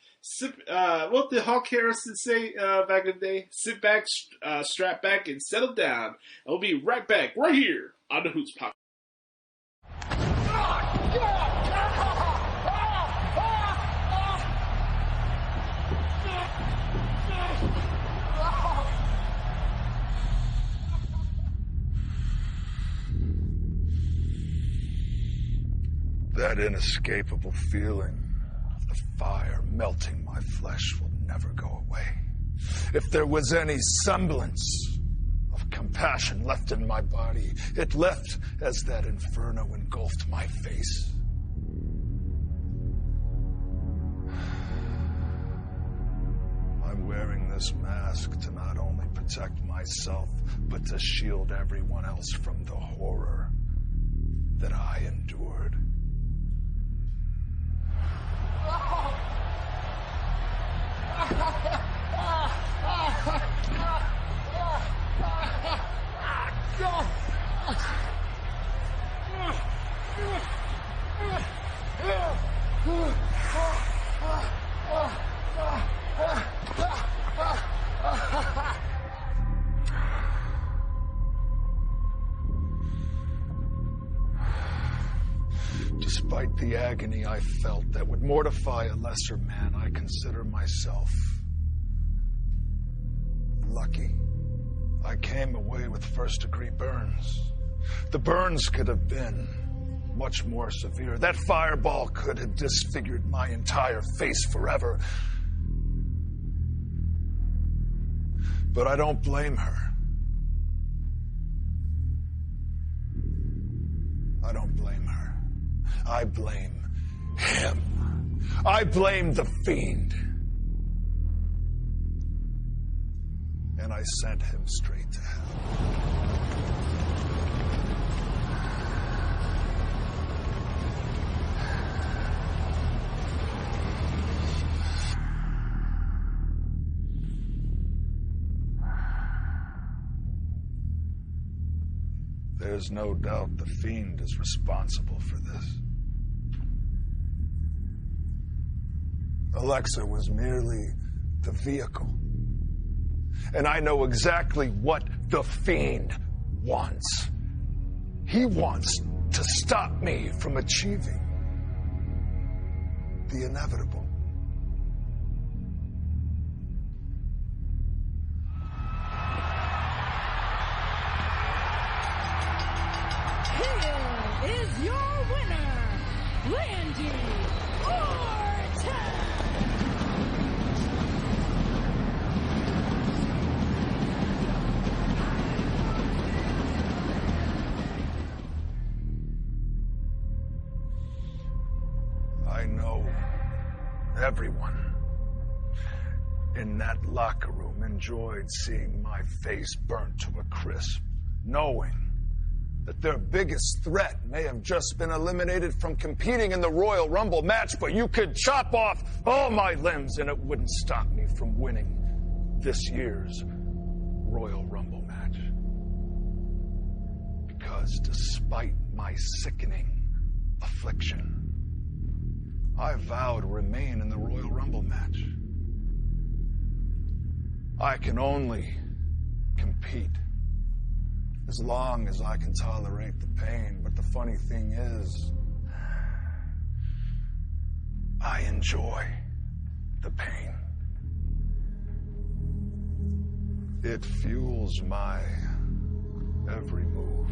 did Hawk Harrison say back in the day? Sit back, strap back, and settle down. I'll be right back, right here on the Hoots Podcast. That inescapable feeling of the fire melting my flesh will never go away. If there was any semblance of compassion left in my body, it left as that inferno engulfed my face. I'm wearing this mask to not only protect myself, but to shield everyone else from the horror that I endured. Despite the agony I felt that would mortify a lesser man, I consider myself lucky. I came away with first-degree burns. The burns could have been much more severe. That fireball could have disfigured my entire face forever. But I don't blame her. I don't blame her. I blame him. I blame the Fiend. And I sent him straight to hell. There's no doubt the Fiend is responsible for this. Alexa was merely the vehicle. And I know exactly what the Fiend wants. He wants to stop me from achieving the inevitable. Here is your winner, Randy Orton! I know everyone in that locker room enjoyed seeing my face burnt to a crisp, knowing that their biggest threat may have just been eliminated from competing in the Royal Rumble match, but you could chop off all my limbs and it wouldn't stop me from winning this year's Royal Rumble match. Because despite my sickening affliction, I vow to remain in the Royal Rumble match. I can only compete as long as I can tolerate the pain. But the funny thing is, I enjoy the pain. It fuels my every move.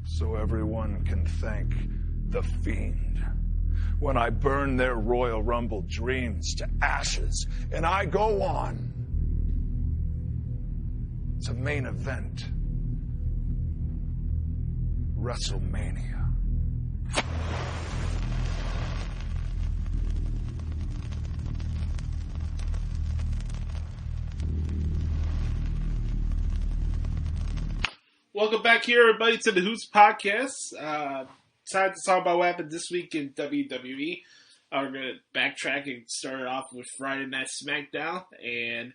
So everyone can thank the Fiend when I burn their Royal Rumble dreams to ashes and I go on to main event WrestleMania. Welcome back here, everybody, to the Hoots Podcast. time to talk about what happened this week in WWE. We're going to backtrack and start it off with Friday Night SmackDown. And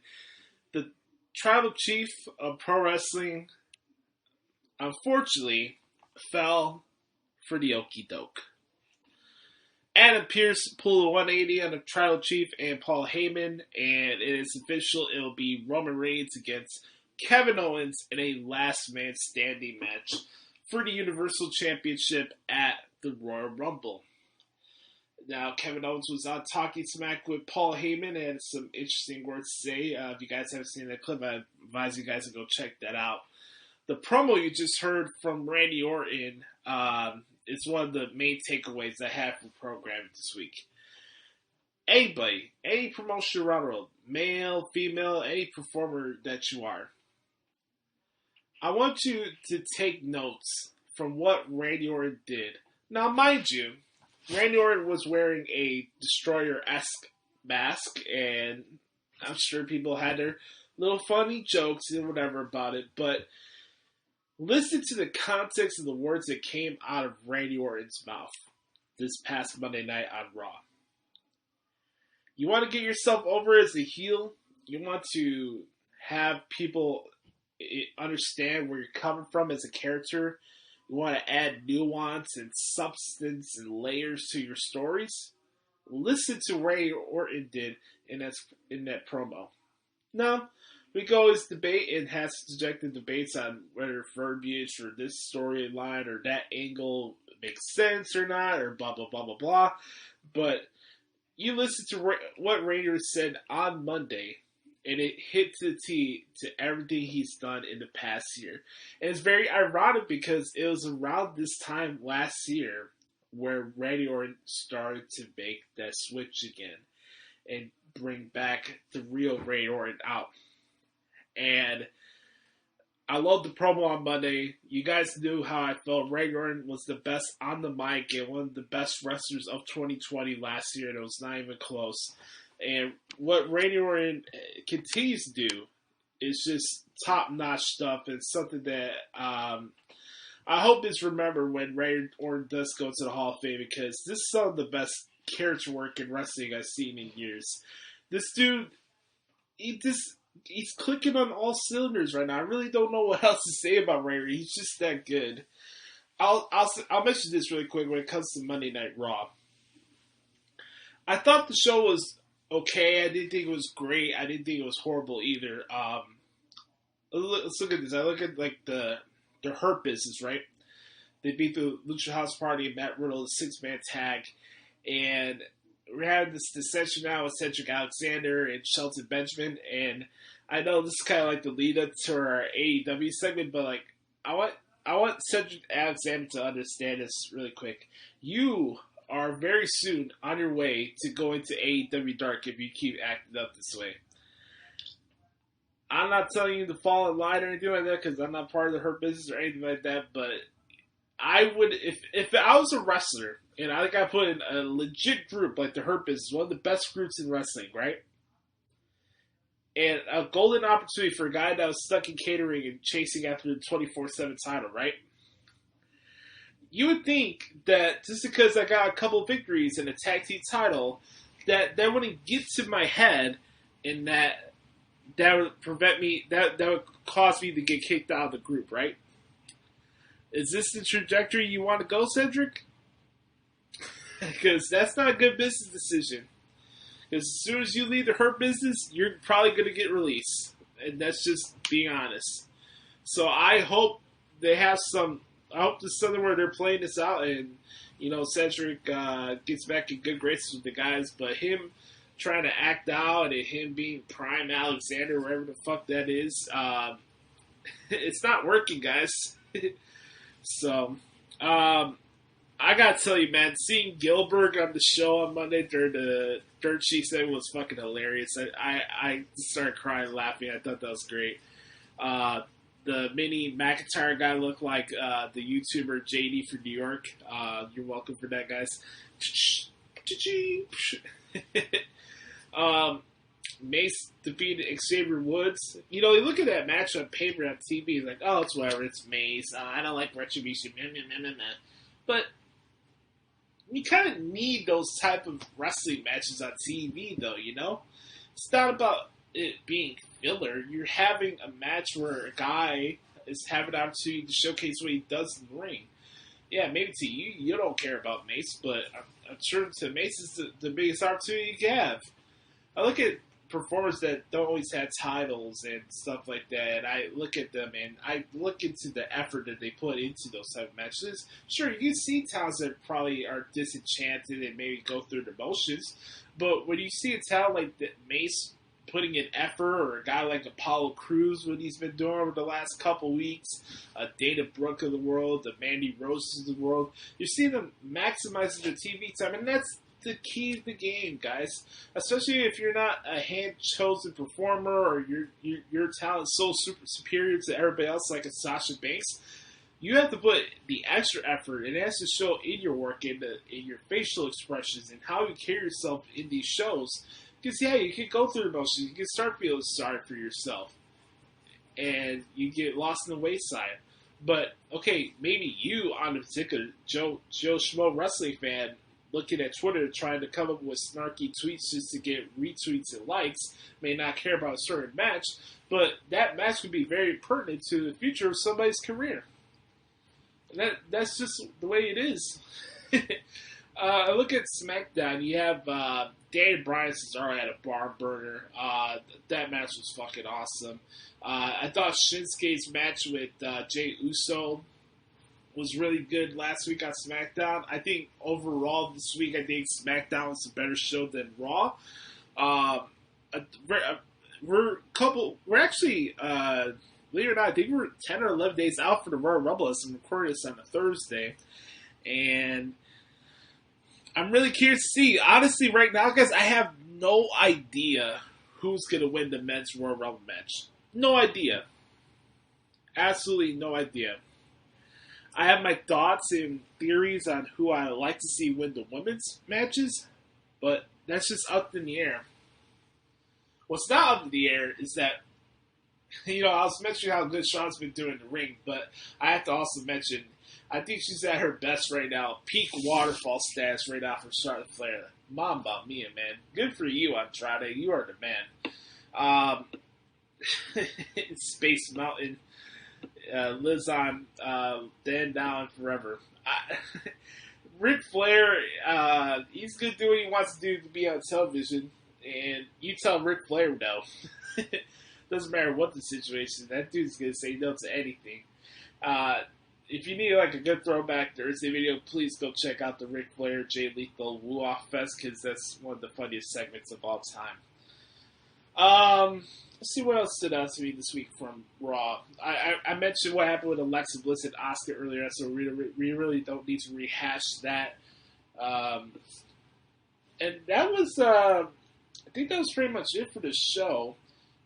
the Tribal Chief of Pro Wrestling, unfortunately, fell for the okie doke. Adam Pearce pulled a 180 on the Tribal Chief and Paul Heyman, and it is official. It will be Roman Reigns against Kevin Owens in a last man standing match for the Universal Championship at the Royal Rumble. Now, Kevin Owens was on Talking Smack with Paul Heyman and had some interesting words to say. If you guys haven't seen that clip, I advise you guys to go check that out. The promo you just heard from Randy Orton is one of the main takeaways I have from the program this week. Anybody, any promotion around the world, male, female, any performer that you are, I want you to take notes from what Randy Orton did. Now, mind you, Randy Orton was wearing a Destroyer-esque mask, and I'm sure people had their little funny jokes and whatever about it, but listen to the context of the words that came out of Randy Orton's mouth this past Monday night on Raw. You want to get yourself over as a heel? You want to have people understand where you're coming from as a character? You want to add nuance and substance and layers to your stories? Listen to what Randy Orton did in that promo. Now, we can always debate and have subjective debates on whether verbiage for this storyline or that angle makes sense or not, or blah, blah, blah, blah, blah. But you listen to what Randy said on Monday, and it hit to the T to everything he's done in the past year. And it's very ironic because it was around this time last year where Randy Orton started to make that switch again and bring back the real Randy Orton out. And I love the promo on Monday. You guys knew how I felt. Randy Orton was the best on the mic and one of the best wrestlers of 2020 last year, and it was not even close. And what Randy Orton continues to do is just top-notch stuff, and something that I hope is remembered when Randy Orton does go to the Hall of Fame, because this is some of the best character work in wrestling I've seen in years. This dude, he's clicking on all cylinders right now. I really don't know what else to say about Randy. He's just that good. I'll mention this really quick when it comes to Monday Night Raw. I thought the show was okay. I didn't think it was great. I didn't think it was horrible either. Let's look at this. I look at like the Hurt Business, right? They beat the Lucha House Party and Matt Riddle, the 6-man tag, and we're having this dissension now with Cedric Alexander and Shelton Benjamin. And I know this is kind of like the lead up to our AEW segment, but like I want Cedric Alexander to understand this really quick. You are very soon on your way to going to AEW Dark if you keep acting up this way. I'm not telling you to fall in line or anything like that because I'm not part of the Hurt Business or anything like that, but I would, if I was a wrestler and I got put in a legit group like the Hurt Business, one of the best groups in wrestling, right? And a golden opportunity for a guy that was stuck in catering and chasing after the 24/7 title, right? You would think that just because I got a couple victories in a tag team title, that wouldn't get to my head, and that would prevent me, that would cause me to get kicked out of the group, right? Is this the trajectory you want to go, Cedric? Because that's not a good business decision. Because as soon as you leave the Hurt Business, you're probably going to get released. And that's just being honest. So I hope they have some, I hope there's something where they're playing this out and, you know, Cedric gets back in good graces with the guys. But him trying to act out and him being Prime Alexander, wherever the fuck that is, it's not working, guys. So, I gotta tell you, man, seeing Gilbert on the show on Monday during the Dirt Sheet segment was fucking hilarious. I started crying laughing. I thought that was great. The mini McIntyre guy looked like the YouTuber JD from New York. You're welcome for that, guys. Mace defeated Xavier Woods. You know, you look at that match on paper on TV, like, oh, it's whatever, it's Mace. I don't like Retribution. But you kind of need those type of wrestling matches on TV, though, you know? It's not about it being filler. You're having a match where a guy is having an opportunity to showcase what he does in the ring. Yeah, maybe to you, you don't care about Mace, but I'm sure to Mace is the biggest opportunity you can have. I look at performers that don't always have titles and stuff like that, and I look at them and I look into the effort that they put into those type of matches. Sure, you can see talents that probably are disenchanted and maybe go through the motions, but when you see a talent like the Mace putting in effort, or a guy like Apollo Crews, what he's been doing over the last couple weeks, Dana Brooke of the world, the Mandy Roses of the world, you're seeing them maximizing their TV time, and that's the key to the game, guys. Especially if you're not a hand-chosen performer, or your talent is so super superior to everybody else, like a Sasha Banks. You have to put the extra effort, and it has to show in your work, in your facial expressions, and how you carry yourself in these shows. Because, yeah, you can go through the motions. You can start feeling sorry for yourself. And you get lost in the wayside. But, okay, maybe you, on a particular Joe Schmo wrestling fan, looking at Twitter trying to come up with snarky tweets just to get retweets and likes, may not care about a certain match. But that match would be very pertinent to the future of somebody's career. And that's just the way it is. I look at SmackDown. You have Daniel Bryan Cesaro had a barn burner. That match was fucking awesome. I thought Shinsuke's match with Jey Uso was really good last week on SmackDown. I think overall this week, I think SmackDown was a better show than Raw. We're actually, believe it or not, I think we're 10 or 11 days out for the Royal Rumble as I'm recording this on a Thursday. And I'm really curious to see. Honestly, right now, guys, I have no idea who's going to win the men's Royal Rumble match. No idea. Absolutely no idea. I have my thoughts and theories on who I would like to see win the women's matches, but that's just up in the air. What's not up in the air is that, I was mentioning how good Shawn's been doing in the ring, but I have to also mention, I think she's at her best right now, peak waterfall status right now for Charlotte Flair. Mamma mia, man. Good for you, Andrade. You are the man. Space Mountain lives on then, now, and forever. Ric Flair, he's going to do what he wants to do to be on television, and you tell Ric Flair no. Doesn't matter what the situation is, that dude's going to say no to anything. If you need like a good throwback Thursday video, please go check out the Ric Flair Jay Lethal Woo-Off Fest, because that's one of the funniest segments of all time. Let's see what else stood out to me this week from Raw. I mentioned what happened with Alexa Bliss and Asuka earlier, so we really don't need to rehash that. And that was, I think that was pretty much it for the show.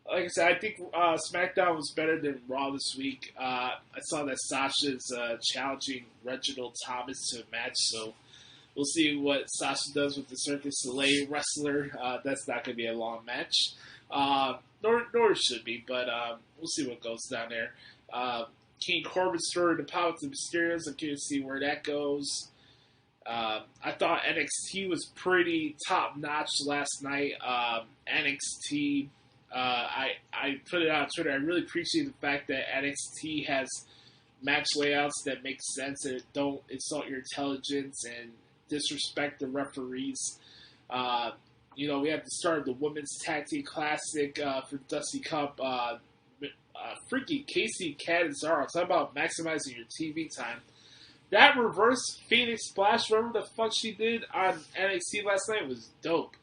Like I said, I think SmackDown was better than Raw this week. I saw that Sasha's challenging Reginald Thomas to a match, so we'll see what Sasha does with the Circus Soleil wrestler. That's not going to be a long match. Nor it should be, but we'll see what goes down there. King Corbin's story to power to Mysterios. I'm curious to see where that goes. I thought NXT was pretty top-notch last night. NXT... I put it on Twitter. I really appreciate the fact that NXT has match layouts that make sense and don't insult your intelligence and disrespect the referees. We had the start of the Women's Tag Team Classic for Dusty Cup. Freaky Casey Catanzaro. Talk about maximizing your TV time. That reverse Phoenix Splash, whatever the fuck she did on NXT last night, was dope.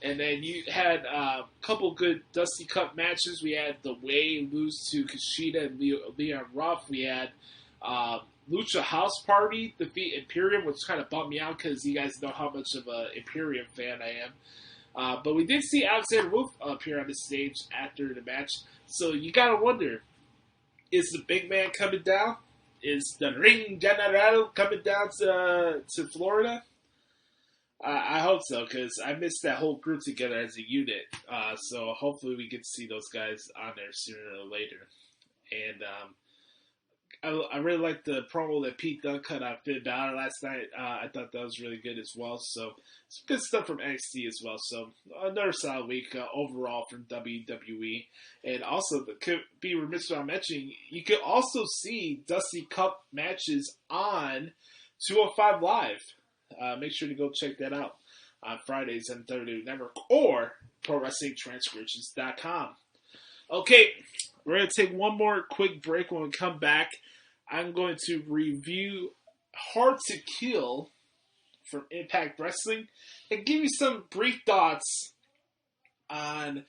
And then you had a couple good Dusty Cup matches. We had The Way lose to Kushida and Leon Ruff. We had Lucha House Party defeat Imperium, which kind of bummed me out because you guys know how much of an Imperium fan I am. But we did see Alexander Wolf appear on the stage after the match. So you got to wonder, is the big man coming down? Is the Ring General coming down to Florida? I hope so, because I missed that whole group together as a unit. So hopefully we get to see those guys on there sooner or later. And I really liked the promo that Pete Dunne cut on Finn Balor last night. I thought that was really good as well. So some good stuff from NXT as well. So another solid week overall from WWE. And also, could be remiss without mentioning, you could also see Dusty Cup matches on 205 Live. Make sure to go check that out on Fridays on WWE Network or ProWrestlingTranscriptions.com. Okay, we're going to take one more quick break. When we come back, I'm going to review Hard to Kill from Impact Wrestling and give you some brief thoughts on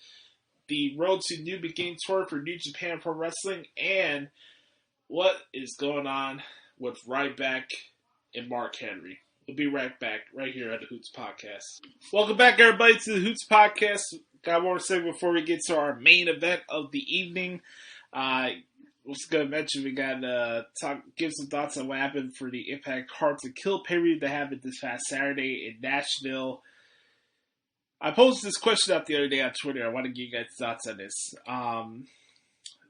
the Road to New Beginning tour for New Japan Pro Wrestling and what is going on with Ryback and Mark Henry. We'll be right back, right here at the Hoots Podcast. Welcome back, everybody, to the Hoots Podcast. Got one more segment before we get to our main event of the evening. I was going to mention we got to give some thoughts on what happened for the Impact Hard to Kill pay-per-view that happened this past Saturday in Nashville. I posted this question out the other day on Twitter. I want to get you guys' thoughts on this.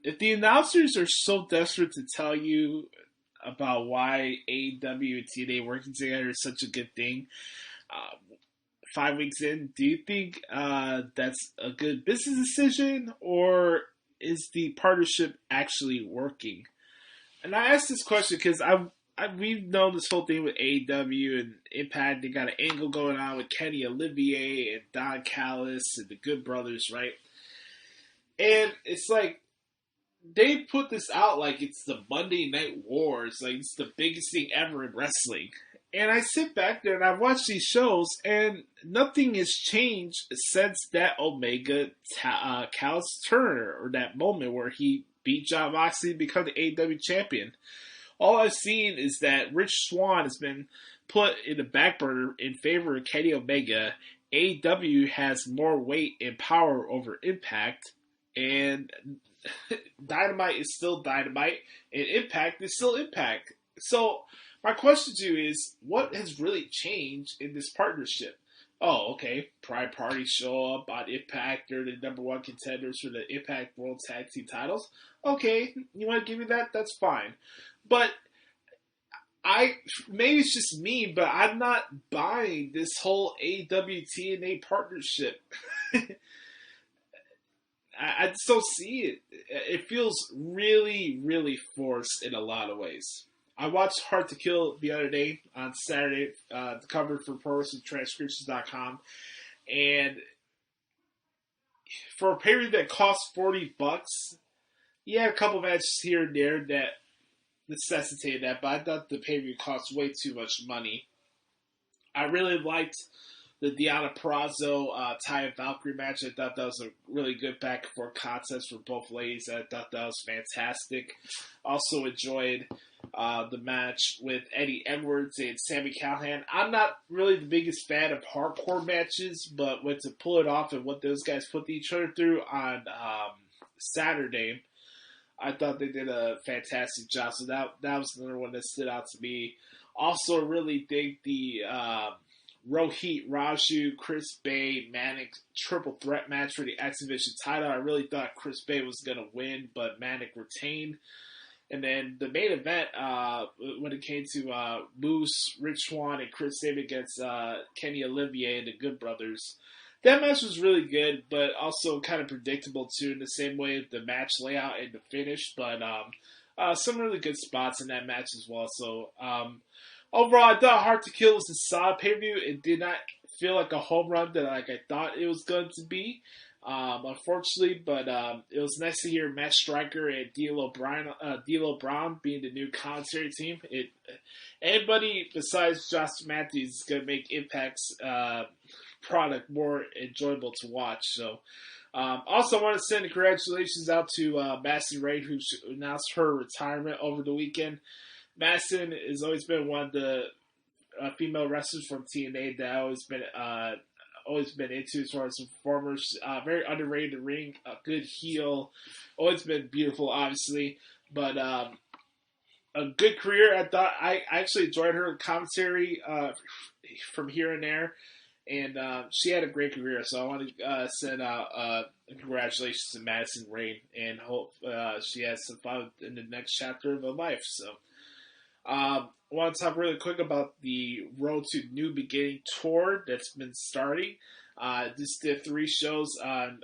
If the announcers are so desperate to tell you about why AEW and TNA working together is such a good thing, 5 weeks in, do you think that's a good business decision, or is the partnership actually working? And I asked this question because we've known this whole thing with AEW and Impact. They got an angle going on with Kenny Olivier and Don Callis and the Good Brothers, right? And it's like, they put this out like it's the Monday Night Wars, like it's the biggest thing ever in wrestling. And I sit back there and I watch these shows, and nothing has changed since that Omega Callis Turner, or that moment where he beat Jon Moxley to become the AEW champion. All I've seen is that Rich Swann has been put in the back burner in favor of Kenny Omega. AEW has more weight and power over Impact, and Dynamite is still Dynamite, and Impact is still Impact. So my question to you is, what has really changed in this partnership? Oh, okay, Pride Party show up on Impact. They're the number one contenders for the Impact World Tag Team titles. Okay, you want to give me that? That's fine. But maybe it's just me, but I'm not buying this whole AEW TNA partnership. I just don't see it. It feels really, really forced in a lot of ways. I watched Hard to Kill the other day on Saturday, covered for ProWrestlingTranscriptions.com, and for a pay-per-view that cost $40, you had a couple matches here and there that necessitated that, but I thought the pay-per-view cost way too much money. I really liked the Deonna Purrazzo, Taya Valkyrie match. I thought that was a really good back and forth contest for both ladies. I thought that was fantastic. Also enjoyed the match with Eddie Edwards and Sami Callihan. I'm not really the biggest fan of hardcore matches, but when to pull it off and what those guys put each other through on Saturday, I thought they did a fantastic job. So that was another one that stood out to me. Also really dig the Rohit Raju, Chris Bay, Manic triple threat match for the X Division title. I really thought Chris Bay was going to win, but Manic retained. And then the main event, when it came to Moose, Rich Swann, and Chris Sabin against Kenny Olivier and the Good Brothers, that match was really good, but also kind of predictable too, in the same way the match layout and the finish. But some really good spots in that match as well. So overall, I thought Hard to Kill was a solid pay-per-view. It did not feel like a home run that I thought it was going to be, unfortunately. But it was nice to hear Matt Striker and D'Lo Brown being the new commentary team. Anybody besides Josh Matthews is going to make Impact's product more enjoyable to watch. So also I want to send congratulations out to Madison Rayne, who announced her retirement over the weekend. Madison has always been one of the female wrestlers from TNA that I've always been into as far as performers. Very underrated in the ring, a good heel, always been beautiful, obviously, but a good career. I thought I actually enjoyed her commentary from here and there, And she had a great career, so I want to send out congratulations to Madison Rayne, and hope she has some fun in the next chapter of her life. So, I want to talk really quick about the Road to New Beginning tour that's been starting. This did 3 shows on,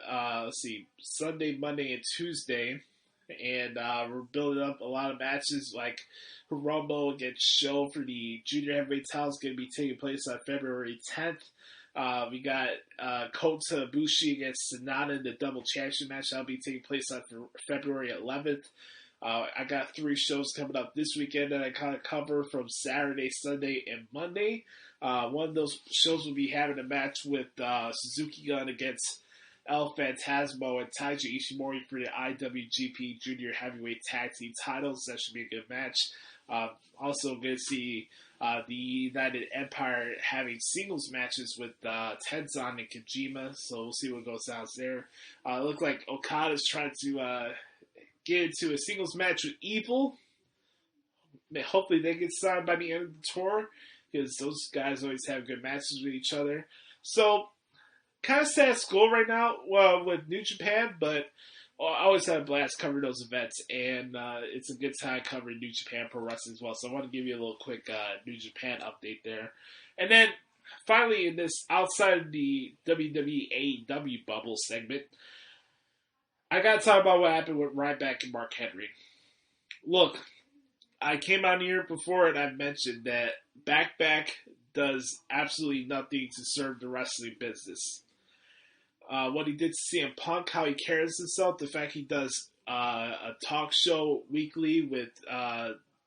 Sunday, Monday, and Tuesday. And we're building up a lot of matches, like Rumble against Show for the Junior Heavyweight title is going to be taking place on February 10th. We got Kota Ibushi against Sonata in the Double Championship match. That'll be taking place on February 11th. I got 3 shows coming up this weekend that I kind of cover from Saturday, Sunday, and Monday. One of those shows will be having a match with Suzuki Gun against El Phantasmo and Taiji Ishimori for the IWGP Junior Heavyweight Tag Team titles. That should be a good match. Also going to see the United Empire having singles matches with Tenzan and Kojima, so we'll see what goes down there. It looked like Okada's trying to get into a singles match with Evil. Hopefully they get signed by the end of the tour, because those guys always have good matches with each other. So, kind of sad school right now with New Japan, but I always have a blast covering those events, and it's a good time covering New Japan Pro Wrestling as well. So I want to give you a little quick New Japan update there. And then, finally, in this outside of the WWE AEW bubble segment, I got to talk about what happened with Ryback and Mark Henry. Look, I came on here before and I've mentioned that Back does absolutely nothing to serve the wrestling business. What he did to CM Punk, how he carries himself, the fact he does a talk show weekly with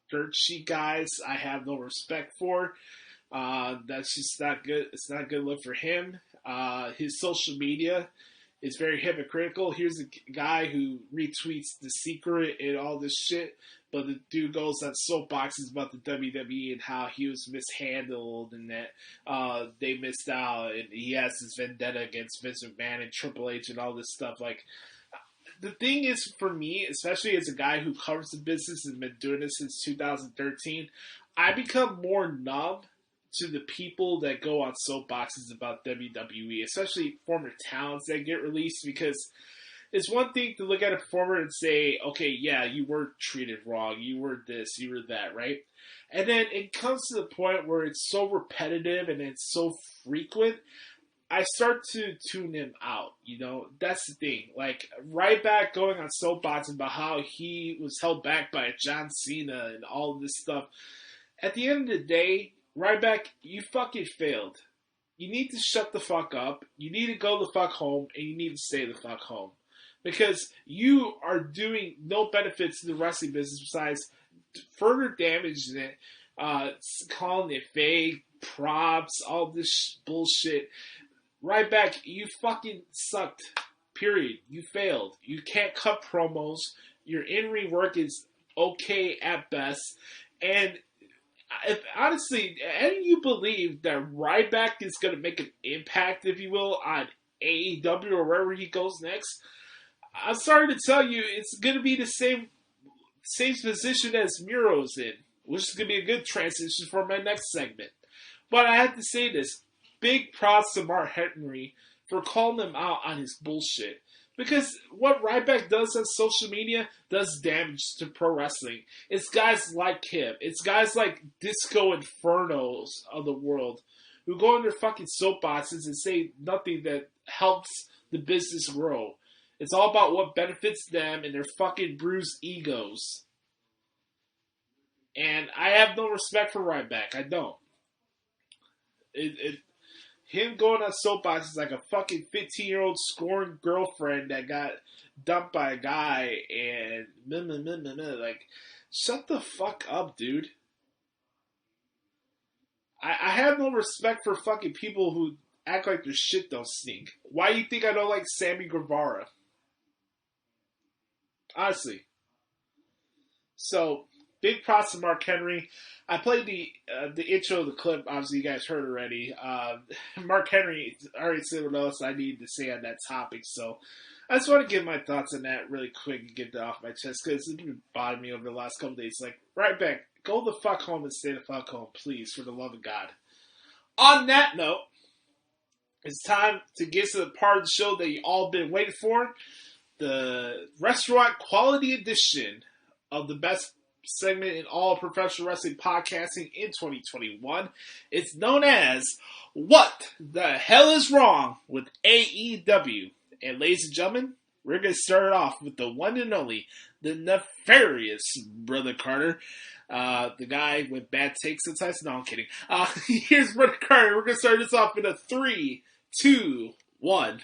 dirt sheet guys, I have no respect for. That's just not good. It's not a good look for him. His social media is very hypocritical. Here's a guy who retweets The Secret and all this shit, but the dude goes on soapboxes about the WWE and how he was mishandled and that they missed out, and he has this vendetta against Vince McMahon and Triple H and all this stuff. Like, the thing is, for me, especially as a guy who covers the business and been doing this since 2013, I become more numb to the people that go on soapboxes about WWE, especially former talents that get released, because it's one thing to look at a performer and say, okay, yeah, you were treated wrong, you were this, you were that, right? And then it comes to the point where it's so repetitive and it's so frequent, I start to tune him out, you know? That's the thing. Like, Ryback going on soapboxes about how he was held back by John Cena and all of this stuff. At the end of the day, Ryback, you fucking failed. You need to shut the fuck up, you need to go the fuck home, and you need to stay the fuck home. Because you are doing no benefits to the wrestling business besides further damaging it, calling it fake, props, all this bullshit. Ryback, you fucking sucked. Period. You failed. You can't cut promos. Your in-ring work is okay at best. And if honestly, any of you believe that Ryback is going to make an impact, if you will, on AEW or wherever he goes next, I'm sorry to tell you, it's going to be the same position as Muro's in, which is going to be a good transition for my next segment. But I have to say this. Big props to Mark Henry for calling him out on his bullshit. Because what Ryback does on social media does damage to pro wrestling. It's guys like him. It's guys like Disco Infernos of the world who go in their fucking soapboxes and say nothing that helps the business grow. It's all about what benefits them and their fucking bruised egos. And I have no respect for Ryback. I don't. Him going on soapboxes like a fucking 15-year-old scorned girlfriend that got dumped by a guy and like, shut the fuck up, dude. I have no respect for fucking people who act like their shit don't stink. Why do you think I don't like Sammy Guevara? Honestly. So, big props to Mark Henry. I played the intro of the clip. Obviously, you guys heard already. Mark Henry already said what else I needed to say on that topic. So, I just want to give my thoughts on that really quick and get that off my chest because it's been bothering me over the last couple days. Like, Ryback, go the fuck home and stay the fuck home, please, for the love of God. On that note, It's time to get to the part of the show that you all been waiting for. The Restaurant Quality Edition of the best segment in all professional wrestling podcasting in 2021. It's known as What the Hell is Wrong with AEW? And ladies and gentlemen, we're going to start it off with the one and only, the nefarious Brother Carter. The guy with bad takes sometimes. No, I'm kidding. Here's Brother Carter. We're going to start this off in a 3, 2, 1.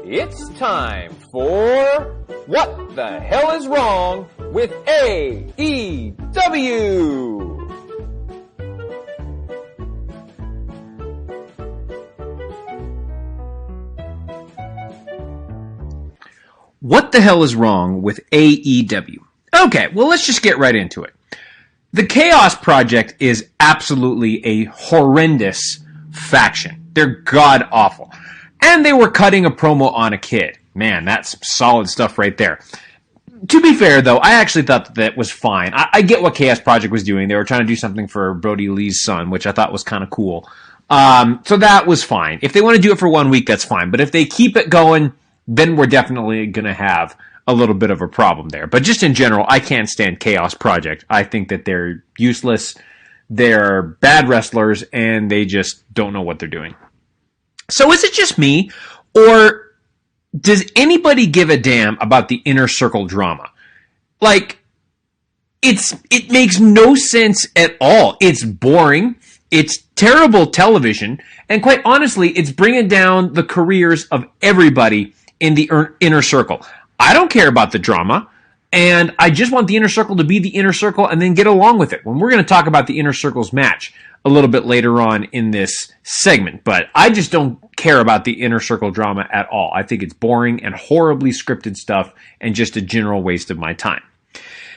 It's time for What the Hell is Wrong with AEW? What the hell is wrong with AEW? Okay, well, let's just get right into it. The Chaos Project is absolutely a horrendous faction. They're god-awful. And they were cutting a promo on a kid. Man, that's solid stuff right there. To be fair, though, I actually thought that was fine. I get what Chaos Project was doing. They were trying to do something for Brody Lee's son, which I thought was kind of cool. So that was fine. If they want to do it for 1 week, that's fine. But if they keep it going, then we're definitely going to have a little bit of a problem there. But just in general, I can't stand Chaos Project. I think that they're useless, they're bad wrestlers, and they just don't know what they're doing. So is it just me, or does anybody give a damn about the Inner Circle drama? Like, it makes no sense at all. It's boring. It's terrible television. And quite honestly, it's bringing down the careers of everybody in the Inner Circle. I don't care about the drama, and I just want the Inner Circle to be the Inner Circle and then get along with it. When we're going to talk about the Inner Circle's match a little bit later on in this segment, but I just don't care about the Inner Circle drama at all. I think it's boring and horribly scripted stuff and just a general waste of my time.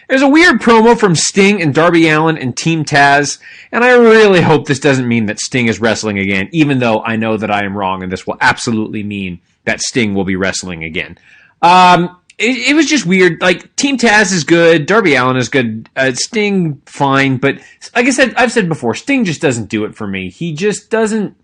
There's a weird promo from Sting and Darby Allin and Team Taz, and I really hope this doesn't mean that Sting is wrestling again, even though I know that I am wrong and this will absolutely mean that Sting will be wrestling again. It was just weird. Like, Team Taz is good, Darby Allin is good, Sting fine, but like I've said before, Sting just doesn't do it for me. He just doesn't.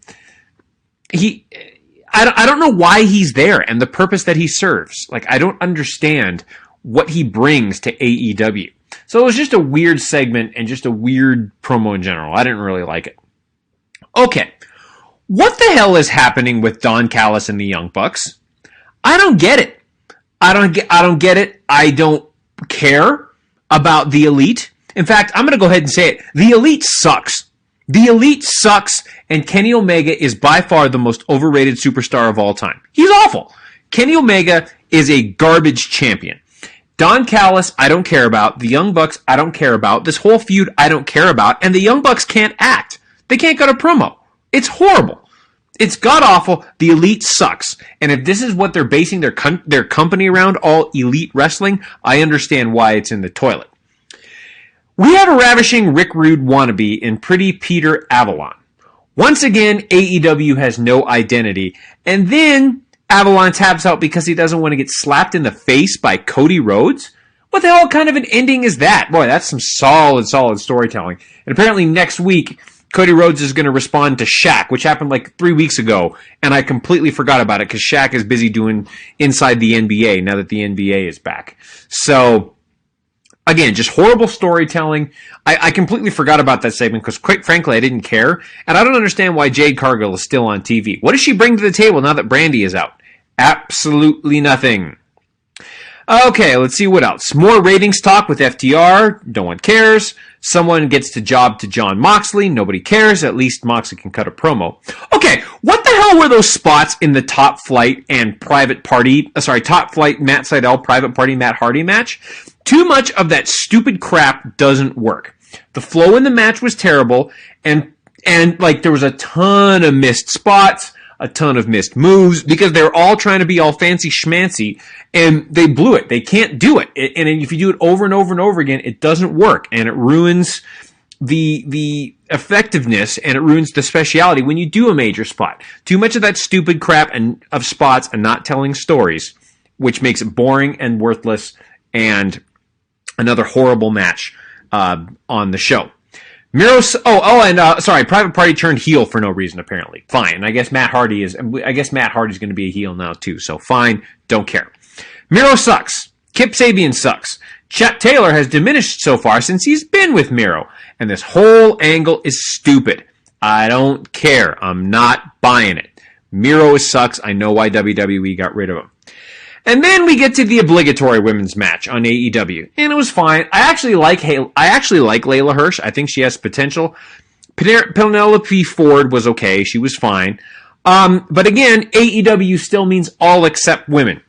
I don't know why he's there and the purpose that he serves. Like, I don't understand what he brings to AEW. So it was just a weird segment and just a weird promo in general. I didn't really like it. Okay, what the hell is happening with Don Callis and the Young Bucks? I don't get it. I don't get it. I don't care about the Elite. In fact, I'm going to go ahead and say it. The Elite sucks. The Elite sucks, and Kenny Omega is by far the most overrated superstar of all time. He's awful. Kenny Omega is a garbage champion. Don Callis, I don't care about. The Young Bucks, I don't care about. This whole feud, I don't care about. And the Young Bucks can't act. They can't cut a promo. It's horrible. It's god-awful. The Elite sucks. And if this is what they're basing their company around, all Elite Wrestling, I understand why it's in the toilet. We have a ravishing Rick Rude wannabe in Pretty Peter Avalon. Once again, AEW has no identity. And then Avalon taps out because he doesn't want to get slapped in the face by Cody Rhodes? What the hell kind of an ending is that? Boy, that's some solid storytelling. And apparently next week, Cody Rhodes is going to respond to Shaq, which happened like 3 weeks ago, and I completely forgot about it because Shaq is busy doing Inside the NBA now that the NBA is back. So, again, just horrible storytelling. I completely forgot about that segment because, quite frankly, I didn't care, and I don't understand why Jade Cargill is still on TV. What does she bring to the table now that Brandy is out? Absolutely nothing. Okay, let's see what else. More ratings talk with FTR. No one cares. Someone gets the job to John Moxley. Nobody cares. At least Moxley can cut a promo. Okay, what the hell were those spots in the Top Flight and Top Flight Matt Sydal, Private Party Matt Hardy match? Too much of that stupid crap doesn't work. The flow in the match was terrible, and like there was a ton of missed spots, a ton of missed moves, because they're all trying to be all fancy schmancy, and they blew it. They can't do it. And if you do it over and over and over again, it doesn't work, and it ruins the effectiveness, and it ruins the speciality when you do a major spot. Too much of that stupid crap and of spots and not telling stories, which makes it boring and worthless, and another horrible match on the show. Sorry, Private Party turned heel for no reason, apparently. Fine. I guess Matt Hardy's going to be a heel now, too. So fine. Don't care. Miro sucks. Kip Sabian sucks. Chet Taylor has diminished so far since he's been with Miro. And this whole angle is stupid. I don't care. I'm not buying it. Miro sucks. I know why WWE got rid of him. And then we get to the obligatory women's match on AEW, and it was fine. I actually like Layla Hirsch. I think she has potential. Penelope Ford was okay. She was fine. But again, AEW still means all except women.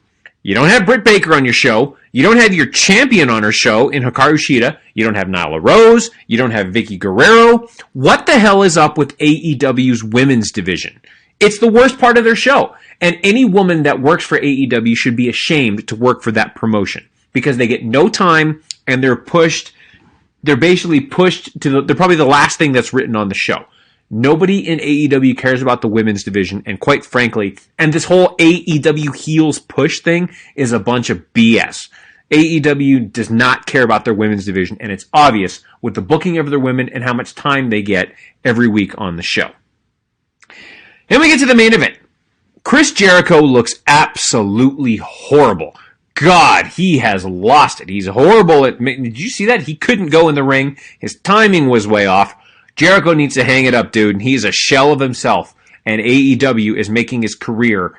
You don't have Britt Baker on your show. You don't have your champion on her show in Hikaru Shida. You don't have Nyla Rose. You don't have Vicky Guerrero. What the hell is up with AEW's women's division? It's the worst part of their show. And any woman that works for AEW should be ashamed to work for that promotion because they get no time and they're basically pushed to they're probably the last thing that's written on the show. Nobody in AEW cares about the women's division, and quite frankly, and this whole AEW heels push thing is a bunch of BS. AEW does not care about their women's division, and it's obvious with the booking of their women and how much time they get every week on the show. Then we get to the main event. Chris Jericho looks absolutely horrible. God, he has lost it. He's horrible at... Did you see that? He couldn't go in the ring. His timing was way off. Jericho needs to hang it up, dude. And he's a shell of himself. And AEW is making his career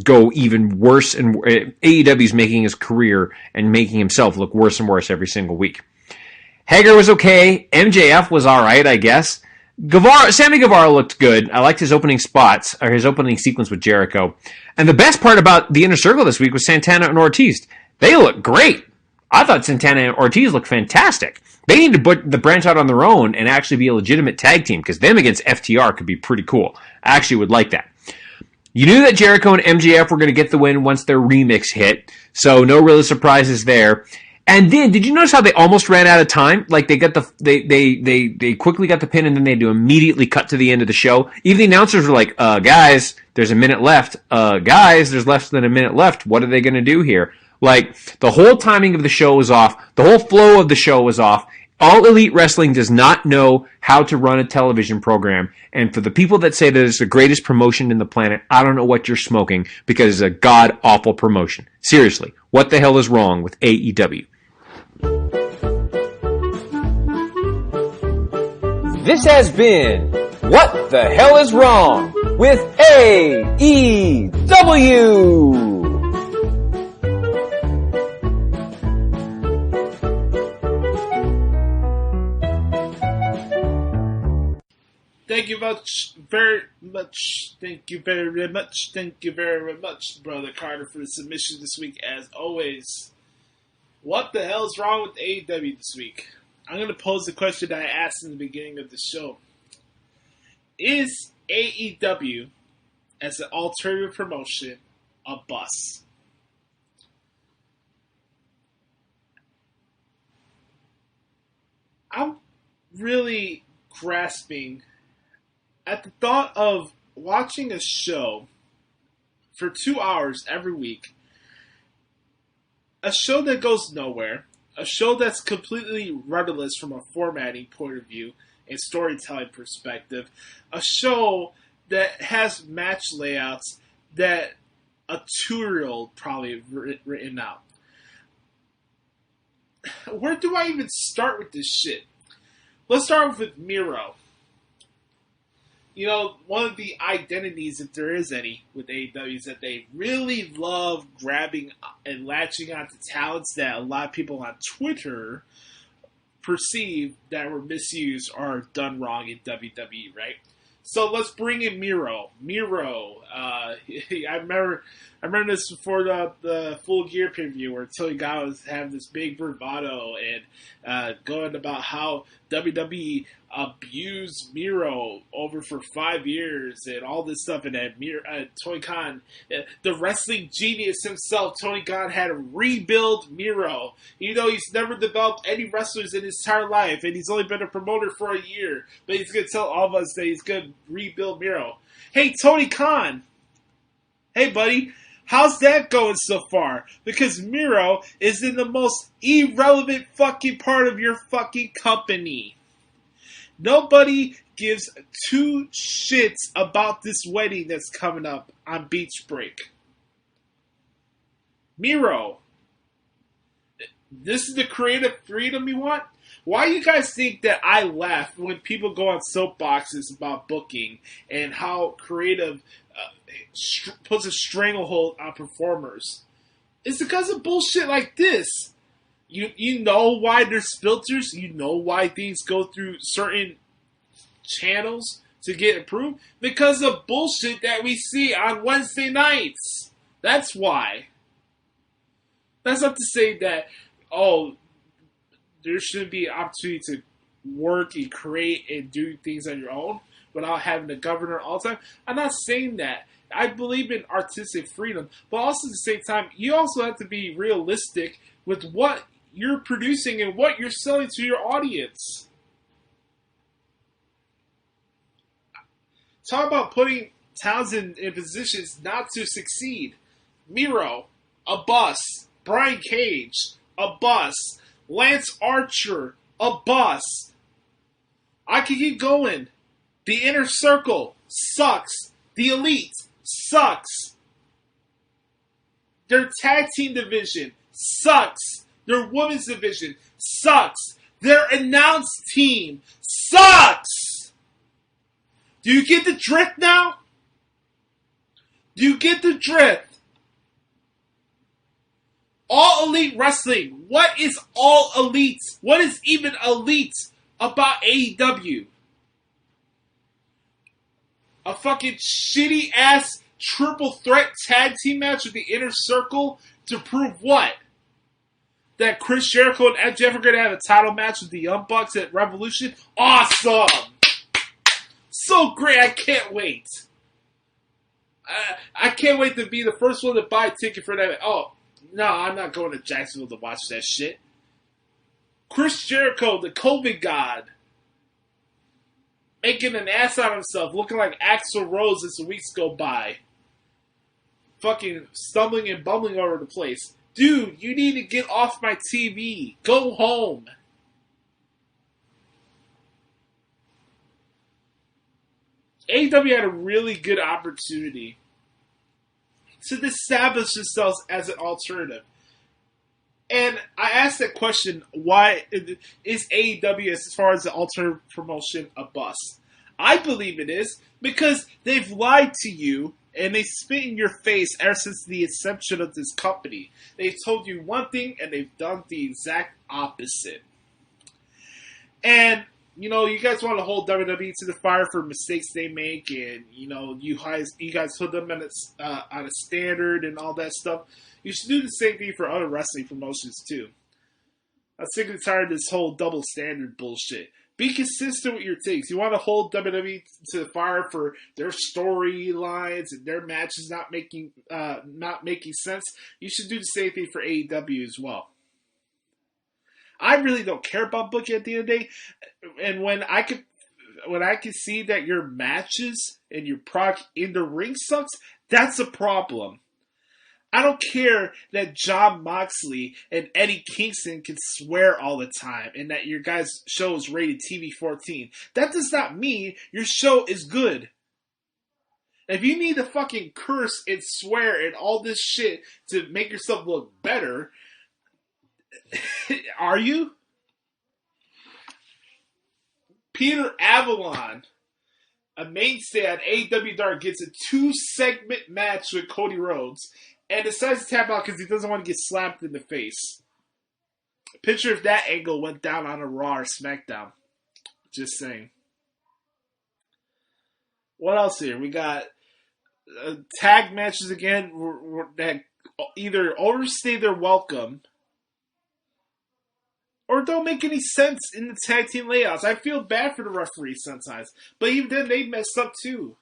go even worse. And AEW is making his career and making himself look worse and worse every single week. Hager was okay. MJF was all right, I guess. Sammy Guevara looked good. I liked his opening spots, or his opening sequence with Jericho. And the best part about the Inner Circle this week was Santana and Ortiz. They look great. I thought Santana and Ortiz looked fantastic. They need to put the branch out on their own and actually be a legitimate tag team, because them against FTR could be pretty cool. I actually would like that. You knew that Jericho and MJF were going to get the win once their remix hit, so no real surprises there. And then, did you notice how they almost ran out of time? Like they got they quickly got the pin, and then they had to immediately cut to the end of the show. Even the announcers were like, guys, there's a minute left. Guys, there's less than a minute left. What are they going to do here? Like, the whole timing of the show was off. The whole flow of the show was off. All Elite Wrestling does not know how to run a television program. And for the people that say that it's the greatest promotion in the planet, I don't know what you're smoking, because it's a god-awful promotion. Seriously, what the hell is wrong with AEW? This has been What the Hell is Wrong with AEW. Thank you very much. Thank you very much. Thank you very much, Brother Carter, for the submission this week, as always. What the hell is wrong with AEW this week? I'm going to pose the question that I asked in the beginning of the show. Is AEW, as an alternative promotion, a bust? I'm really grasping at the thought of watching a show for 2 hours every week, a show that goes nowhere, a show that's completely rudderless from a formatting point of view and storytelling perspective, a show that has match layouts that a 2-year-old probably written out. Where do I even start with this shit? Let's start with Miro. You know, one of the identities, if there is any, with AEW is that they really love grabbing and latching onto talents that a lot of people on Twitter perceive that were misused or done wrong in WWE, right? So let's bring in Miro. I remember this before the Full Gear pay-per-view where Tony Khan was having this big bravado and going about how WWE abused Miro over for 5 years and all this stuff, and that Tony Khan, the wrestling genius himself, Tony Khan had to rebuild Miro. You know, he's never developed any wrestlers in his entire life, and he's only been a promoter for a year, but he's going to tell all of us that he's going to rebuild Miro. Hey, Tony Khan! Hey, buddy! How's that going so far? Because Miro is in the most irrelevant fucking part of your fucking company. Nobody gives two shits about this wedding that's coming up on Beach Break. Miro, this is the creative freedom you want? Why do you guys think that I laugh when people go on soapboxes about booking and how creative puts a stranglehold on performers? It's because of bullshit like this. You know why there's filters. You know why things go through certain channels to get approved. Because of bullshit that we see on Wednesday nights. That's why. That's not to say that, there shouldn't be an opportunity to work and create and do things on your own without having a governor all the time. I'm not saying that. I believe in artistic freedom, but also at the same time, you also have to be realistic with what you're producing and what you're selling to your audience. Talk about putting towns in positions not to succeed. Miro, a bus. Brian Cage, a bus. Lance Archer, a bus. I can keep going. The Inner Circle sucks. The Elite sucks. Their tag team division sucks. Their women's division sucks. Their announced team sucks. Do you get the drift now? Do you get the drift? All Elite Wrestling. What is All Elite? What is even elite about AEW? A fucking shitty ass triple threat tag team match with the Inner Circle to prove what? That Chris Jericho and MJF are going to have a title match with the Young Bucks at Revolution? Awesome! So great, I can't wait. I can't wait to be the first one to buy a ticket for that. Oh, no, I'm not going to Jacksonville to watch that shit. Chris Jericho, the COVID god, making an ass out of himself, looking like Axl Rose as the weeks go by. Fucking stumbling and bumbling over the place. Dude, you need to get off my TV. Go home. AEW had a really good opportunity to establish themselves as an alternative. And I asked that question, why is AEW, as far as the alternative promotion, a bust? I believe it is because they've lied to you and they spit in your face ever since the inception of this company. They've told you one thing and they've done the exact opposite. And you guys want to hold WWE to the fire for mistakes they make, and you guys put them on a standard and all that stuff. You should do the same thing for other wrestling promotions too. I'm sick and tired of this whole double standard bullshit. Be consistent with your takes. You want to hold WWE to the fire for their storylines and their matches not making sense. You should do the same thing for AEW as well. I really don't care about booking at the end of the day, and when I can see that your matches and your product in the ring sucks, that's a problem. I don't care that Jon Moxley and Eddie Kingston can swear all the time and that your guys' show is rated TV-14. That does not mean your show is good. If you need to fucking curse and swear and all this shit to make yourself look better, are you? Peter Avalon, a mainstay on AEW Dark, gets a 2-segment match with Cody Rhodes and decides to tap out because he doesn't want to get slapped in the face. Picture if that angle went down on a Raw or SmackDown. Just saying. What else here? We got tag matches again that either overstay their welcome or don't make any sense in the tag team layouts. I feel bad for the referees sometimes, but even then they messed up too.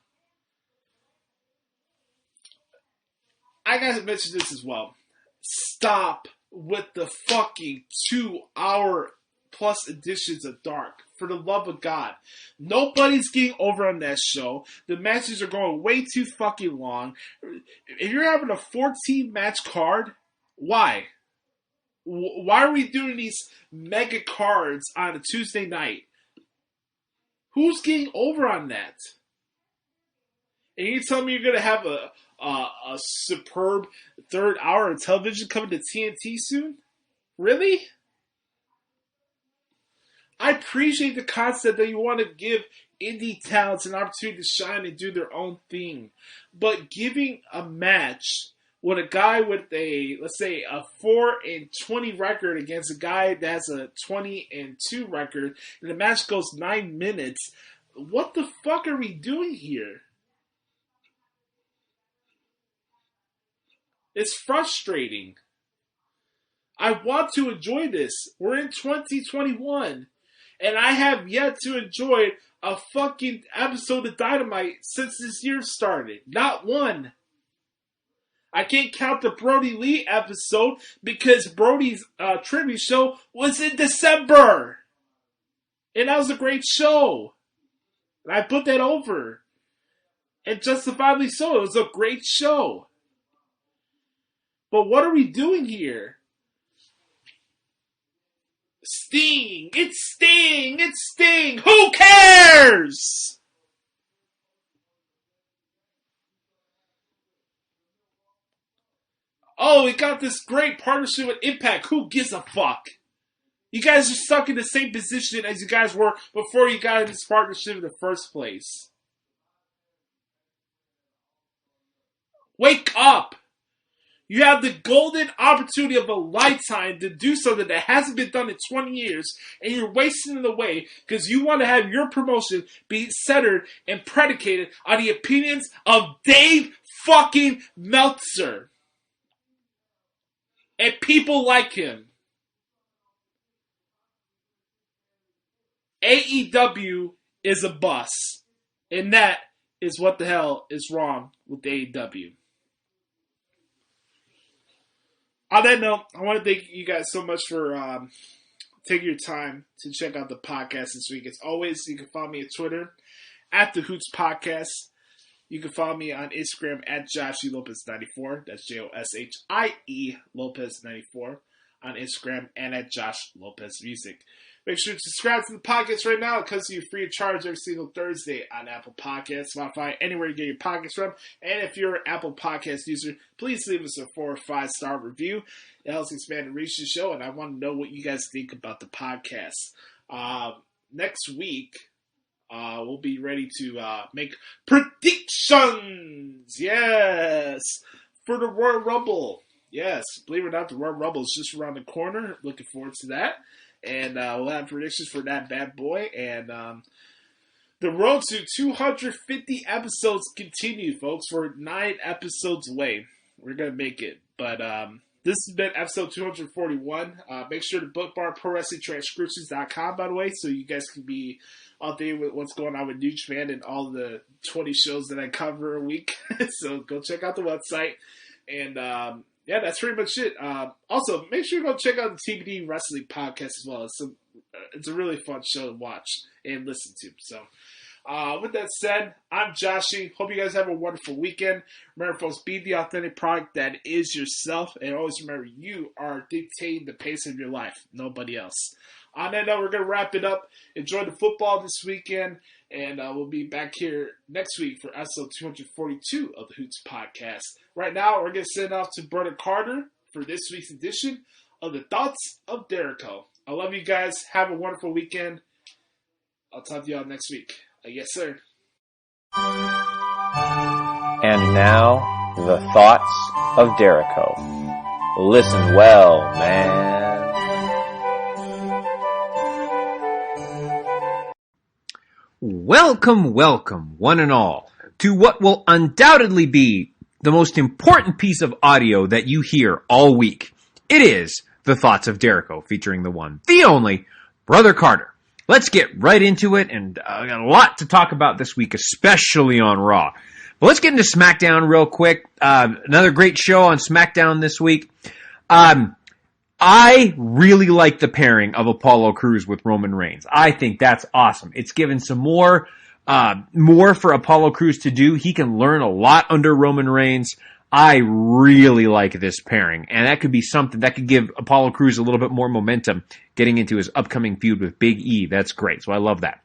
I gotta mention this as well. Stop with the fucking 2-hour plus editions of Dark. For the love of God. Nobody's getting over on that show. The matches are going way too fucking long. If you're having a 14 match card, why? Why are we doing these mega cards on a Tuesday night? Who's getting over on that? And you tell me you're going to have a superb third hour of television coming to TNT soon? Really? I appreciate the concept that you want to give indie talents an opportunity to shine and do their own thing. But giving a match with a guy with let's say, a 4-20 record against a guy that has a 20-2 record, and the match goes 9 minutes, what the fuck are we doing here? It's frustrating. I want to enjoy this. We're in 2021. And I have yet to enjoy a fucking episode of Dynamite since this year started. Not one. I can't count the Brody Lee episode because Brody's tribute show was in December. And that was a great show. And I put that over. And justifiably so. It was a great show. But what are we doing here? Sting! It's Sting! It's Sting! Who cares? Oh, we got this great partnership with Impact. Who gives a fuck? You guys are stuck in the same position as you guys were before you got in this partnership in the first place. Wake up! You have the golden opportunity of a lifetime to do something that hasn't been done in 20 years, and you're wasting it away because you want to have your promotion be centered and predicated on the opinions of Dave fucking Meltzer. And people like him. AEW is a bust. And that is what the hell is wrong with AEW. On that note, I want to thank you guys so much for taking your time to check out the podcast this week. As always, you can follow me on Twitter at the Hoots Podcast. You can follow me on Instagram at Joshie Lopez94. That's Joshie Lopez94 on Instagram, and at Josh Lopez Music. Make sure to subscribe to the podcast right now. It comes to you free of charge every single Thursday on Apple Podcasts, Spotify, anywhere you get your podcasts from. And if you're an Apple Podcast user, please leave us a 4 or 5 star review. It helps expand and reach the show, and I want to know what you guys think about the podcast. Next week, we'll be ready to make predictions. Yes, for the Royal Rumble. Yes, believe it or not, the Royal Rumble is just around the corner. Looking forward to that. And we'll have predictions for that bad boy. And the road to 250 episodes continue, folks. We're 9 episodes away. We're going to make it. But this has been episode 241. Make sure to bookmark ProWrestlingTranscriptions.com, by the way, so you guys can be up there with what's going on with New Japan and all the 20 shows that I cover a week. So go check out the website. And yeah, that's pretty much it. Also, make sure you go check out the TBD Wrestling Podcast as well. It's a really fun show to watch and listen to. So, with that said, I'm Joshie. Hope you guys have a wonderful weekend. Remember, folks, be the authentic product that is yourself. And always remember, you are dictating the pace of your life, nobody else. On that note, we're going to wrap it up. Enjoy the football this weekend. And we'll be back here next week for episode 242 of the Hoots Podcast. Right now, we're going to send off to Brother Carter for this week's edition of the Thoughts of Dericho. I love you guys. Have a wonderful weekend. I'll talk to y'all next week. Yes, sir. And now, the Thoughts of Dericho. Listen well, man. Welcome, welcome, one and all, to what will undoubtedly be the most important piece of audio that you hear all week. It is the Thoughts of Dericho, featuring the one, the only, Brother Carter. Let's get right into it, and I got a lot to talk about this week, especially on Raw. But let's get into SmackDown real quick. Another great show on SmackDown this week. I really like the pairing of Apollo Crews with Roman Reigns. I think that's awesome. It's given some more for Apollo Crews to do. He can learn a lot under Roman Reigns. I really like this pairing, and that could be something that could give Apollo Crews a little bit more momentum getting into his upcoming feud with Big E. That's great. So I love that.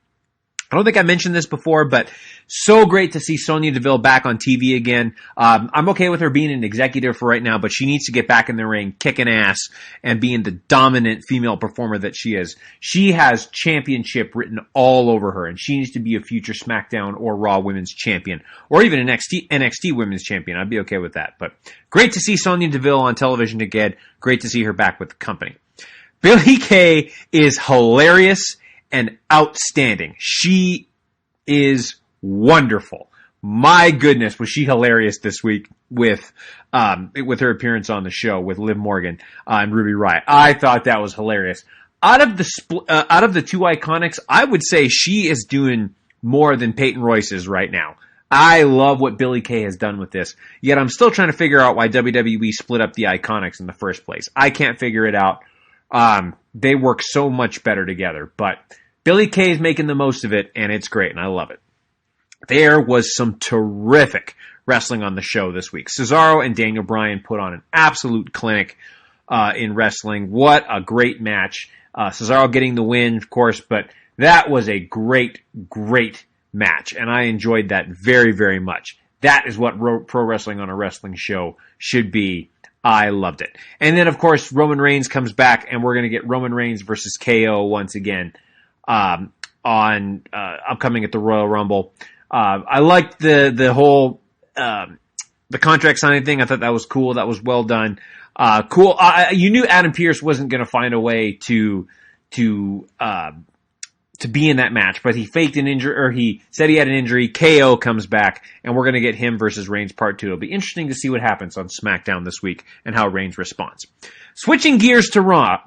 I don't think I mentioned this before, but so great to see Sonya Deville back on TV again. I'm okay with her being an executive for right now, but she needs to get back in the ring, kicking ass, and being the dominant female performer that she is. She has championship written all over her, and she needs to be a future SmackDown or Raw Women's Champion, or even NXT Women's Champion. I'd be okay with that. But great to see Sonya Deville on television again. Great to see her back with the company. Billie Kay is hilarious and outstanding. She is wonderful. My goodness, was she hilarious this week with her appearance on the show with Liv Morgan and Ruby Riott. I thought that was hilarious. Out of the two Iconics, I would say she is doing more than Peyton Royce is right now. I love what Billie Kay has done with this. Yet I'm still trying to figure out why WWE split up the Iconics in the first place. I can't figure it out. They work so much better together, but Billie Kay is making the most of it, and it's great, and I love it. There was some terrific wrestling on the show this week. Cesaro and Daniel Bryan put on an absolute clinic in wrestling. What a great match. Cesaro getting the win, of course, but that was a great, great match, and I enjoyed that very, very much. That is what pro wrestling on a wrestling show should be. I loved it. And then, of course, Roman Reigns comes back, and we're going to get Roman Reigns versus KO once again. Upcoming at the Royal Rumble. I liked the whole the contract signing thing. I thought that was cool. That was well done. Cool. You knew Adam Pearce wasn't going to find a way to be in that match, but he faked an injury, or he said he had an injury. KO comes back, and we're going to get him versus Reigns Part 2. It'll be interesting to see what happens on SmackDown this week and how Reigns responds. Switching gears to Raw.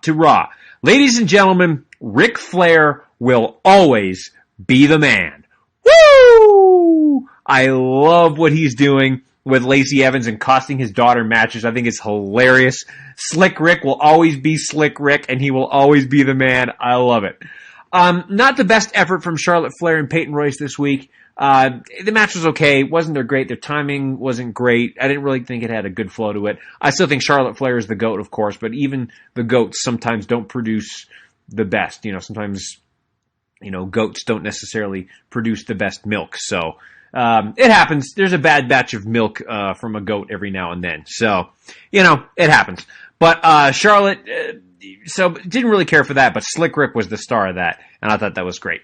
Ladies and gentlemen, Ric Flair will always be the man. Woo! I love what he's doing with Lacey Evans and costing his daughter matches. I think it's hilarious. Slick Rick will always be Slick Rick, and he will always be the man. I love it. Not the best effort from Charlotte Flair and Peyton Royce this week. The match was okay. Wasn't there great? Their timing wasn't great. I didn't really think it had a good flow to it. I still think Charlotte Flair is the GOAT, of course, but even the GOATs sometimes don't produce the best. Sometimes, goats don't necessarily produce the best milk. So, it happens. There's a bad batch of milk, from a goat every now and then. So, it happens. But, Charlotte, so didn't really care for that, but Slick Rick was the star of that, and I thought that was great.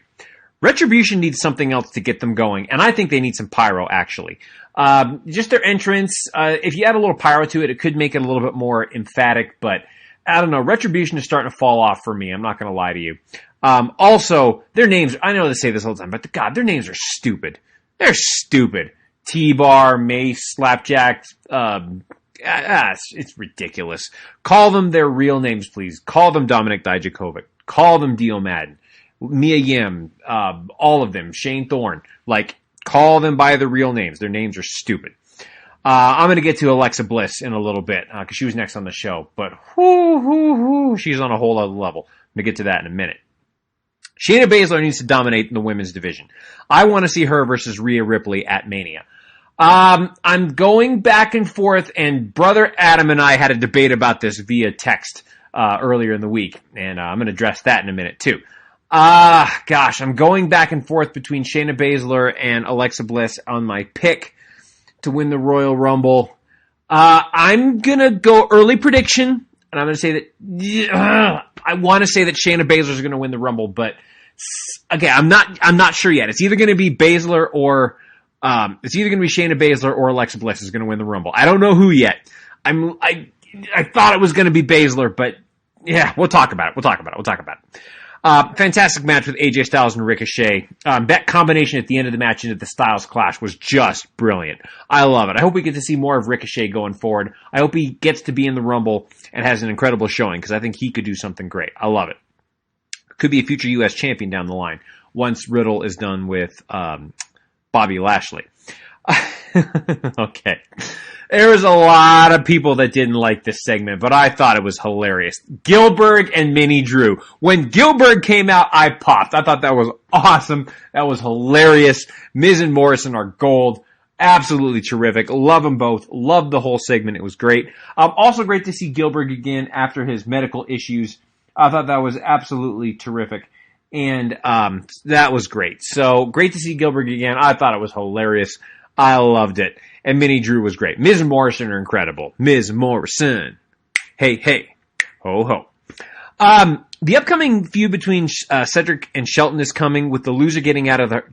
Retribution needs something else to get them going, and I think they need some pyro, actually. Just their entrance, if you add a little pyro to it, it could make it a little bit more emphatic, but I don't know. Retribution is starting to fall off for me. I'm not going to lie to you. Also, their names, I know they say this all the time, but God, their names are stupid. They're stupid. T-Bar, Mace, Slapjack, it's ridiculous. Call them their real names, please. Call them Dominic Dijakovic. Call them Dio Madden. Mia Yim, all of them, Shane Thorne, call them by their real names. Their names are stupid. I'm going to get to Alexa Bliss in a little bit, because she was next on the show, but she's on a whole other level. I'm going to get to that in a minute. Shayna Baszler needs to dominate the women's division. I want to see her versus Rhea Ripley at Mania. I'm going back and forth, and Brother Adam and I had a debate about this via text, earlier in the week, and I'm going to address that in a minute too. I'm going back and forth between Shayna Baszler and Alexa Bliss on my pick to win the Royal Rumble. I'm gonna go early prediction, and I'm gonna say that I want to say that Shayna Baszler is gonna win the Rumble, but again, I'm not sure yet. It's either gonna be Baszler or Shayna Baszler or Alexa Bliss is gonna win the Rumble. I don't know who yet. I thought it was gonna be Baszler, but yeah, we'll talk about it. Fantastic match with AJ Styles and Ricochet. That combination at the end of the match into the Styles Clash was just brilliant. I love it. I hope we get to see more of Ricochet going forward. I hope he gets to be in the Rumble and has an incredible showing, because I think he could do something great. I love it. Could be a future U.S. champion down the line once Riddle is done with Bobby Lashley. Okay. There was a lot of people that didn't like this segment, but I thought it was hilarious. Gilbert and Minnie Drew. When Gilbert came out, I popped. I thought that was awesome. That was hilarious. Miz and Morrison are gold. Absolutely terrific. Love them both. Love the whole segment. It was great. Also great to see Gilbert again after his medical issues. I thought that was absolutely terrific. And that was great. So great to see Gilbert again. I thought it was hilarious. I loved it. And Minnie Drew was great. Ms. and Morrison are incredible. Ms. Morrison. Hey, hey. Ho, ho. The upcoming feud between Cedric and Shelton is coming with the loser getting out of the...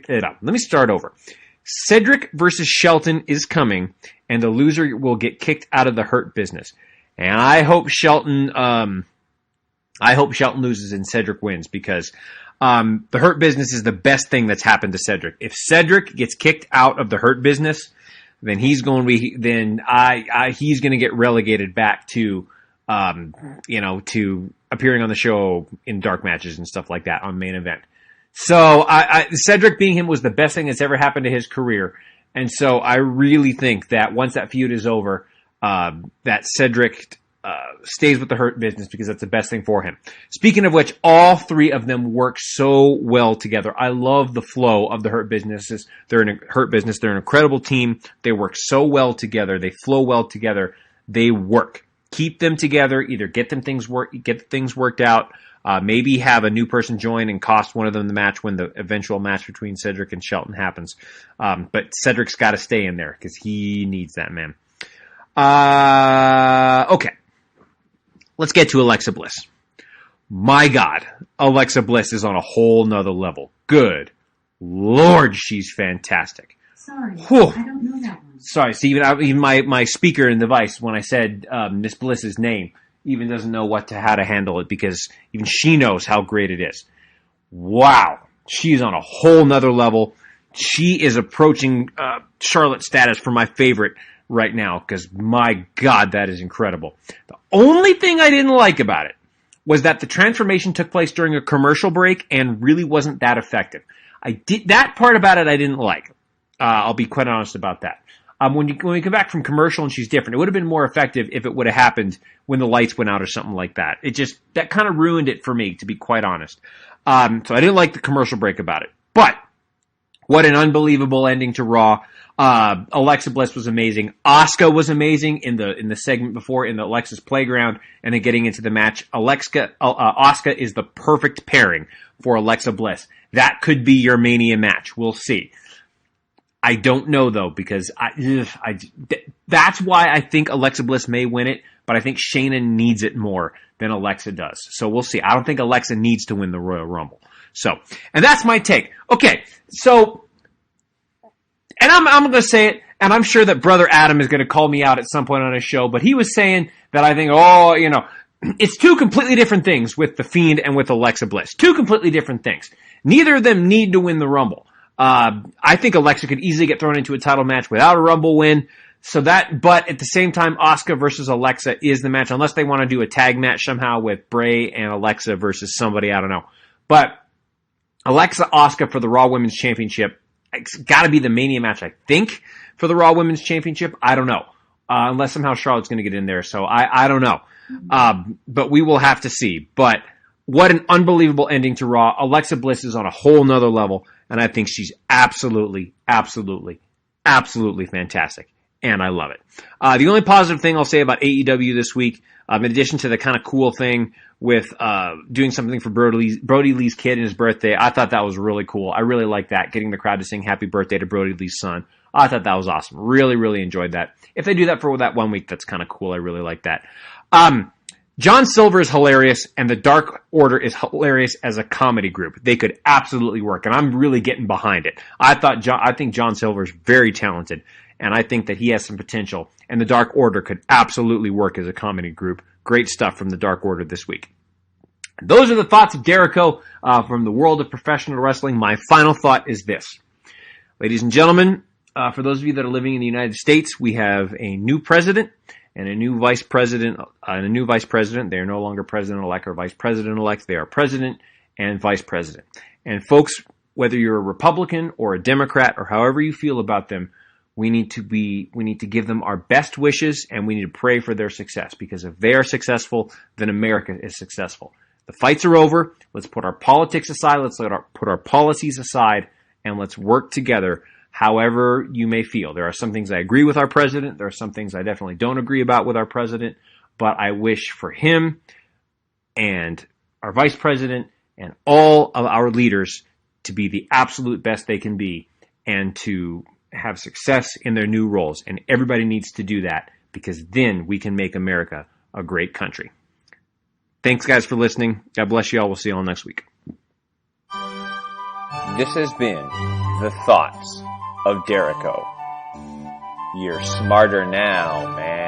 Let me start over. Cedric versus Shelton is coming, and the loser will get kicked out of the Hurt Business. And I hope Shelton loses and Cedric wins, because the Hurt Business is the best thing that's happened to Cedric. If Cedric gets kicked out of the Hurt Business, then he's going to get relegated back to to appearing on the show in dark matches and stuff like that on main event. So Cedric being him was the best thing that's ever happened to his career. And so I really think that once that feud is over, that Cedric stays with the Hurt Business, because that's the best thing for him. Speaking of which, all three of them work so well together. I love the flow of the Hurt Businesses. They're in a Hurt Business. They're an incredible team. They work so well together. They flow well together. They work. Keep them together. Either get things worked out. Maybe have a new person join and cost one of them the match when the eventual match between Cedric and Shelton happens. But Cedric's got to stay in there because he needs that, man. Okay. Let's get to Alexa Bliss. My God, Alexa Bliss is on a whole nother level. Good Lord, she's fantastic. Sorry, Whew. I don't know that one. Sorry, see, even my speaker and device, when I said Miss Bliss's name, even doesn't know how to handle it, because even she knows how great it is. Wow. She's on a whole nother level. She is approaching Charlotte status for my favorite right now, because my God, that is incredible. The only thing I didn't like about it was that the transformation took place during a commercial break and really wasn't that effective. That part about it I didn't like. I'll be quite honest about that. When we come back from commercial and she's different, it would have been more effective if it would have happened when the lights went out or something like that. That kind of ruined it for me, to be quite honest. So I didn't like the commercial break about it. But what an unbelievable ending to Raw. Alexa Bliss was amazing. Asuka was amazing in the segment before, in the Alexa's Playground, and then getting into the match. Asuka is the perfect pairing for Alexa Bliss. That could be your Mania match. We'll see. I don't know, though, because that's why I think Alexa Bliss may win it, but I think Shayna needs it more than Alexa does. So we'll see. I don't think Alexa needs to win the Royal Rumble. And that's my take. Okay, so, and I'm going to say it, and I'm sure that Brother Adam is going to call me out at some point on his show, but he was saying that I think, it's two completely different things with The Fiend and with Alexa Bliss. Two completely different things. Neither of them need to win the Rumble. I think Alexa could easily get thrown into a title match without a Rumble win. But at the same time, Asuka versus Alexa is the match, unless they want to do a tag match somehow with Bray and Alexa versus somebody, I don't know. But Alexa Asuka for the Raw Women's Championship, it's got to be the Mania match, I think, for the Raw Women's Championship. I don't know. Unless somehow Charlotte's going to get in there. So I don't know. But we will have to see. But what an unbelievable ending to Raw. Alexa Bliss is on a whole nother level. And I think she's absolutely, absolutely, absolutely fantastic. And I love it. The only positive thing I'll say about AEW this week, in addition to the kind of cool thing with doing something for Brody Lee's kid and his birthday, I thought that was really cool. I really like that, getting the crowd to sing happy birthday to Brody Lee's son. I thought that was awesome. Really, really enjoyed that. If they do that for that 1 week, that's kind of cool. I really like that. John Silver is hilarious, and the Dark Order is hilarious as a comedy group. They could absolutely work, and I'm really getting behind it. I think John Silver is very talented, and I think that he has some potential, and the Dark Order could absolutely work as a comedy group. Great stuff from the Dark Order this week. Those are the thoughts of Dericho from the world of professional wrestling. My final thought is this. Ladies and gentlemen, for those of you that are living in the United States, we have a new president and a new vice president. They are no longer president-elect or vice president-elect. They are president and vice president. And folks, whether you're a Republican or a Democrat or however you feel about them, we need to give them our best wishes, and we need to pray for their success, because if they are successful, then America is successful. The fights are over. Let's put our politics aside. Let's put our policies aside, and let's work together. However you may feel. There are some things I agree with our president. There are some things I definitely don't agree about with our president. But I wish for him and our vice president and all of our leaders to be the absolute best they can be and to have success in their new roles. And everybody needs to do that, because then we can make America a great country. Thanks, guys, for listening. God bless you all. We'll see you all next week. This has been the Thoughts of Dericho. You're smarter now, man.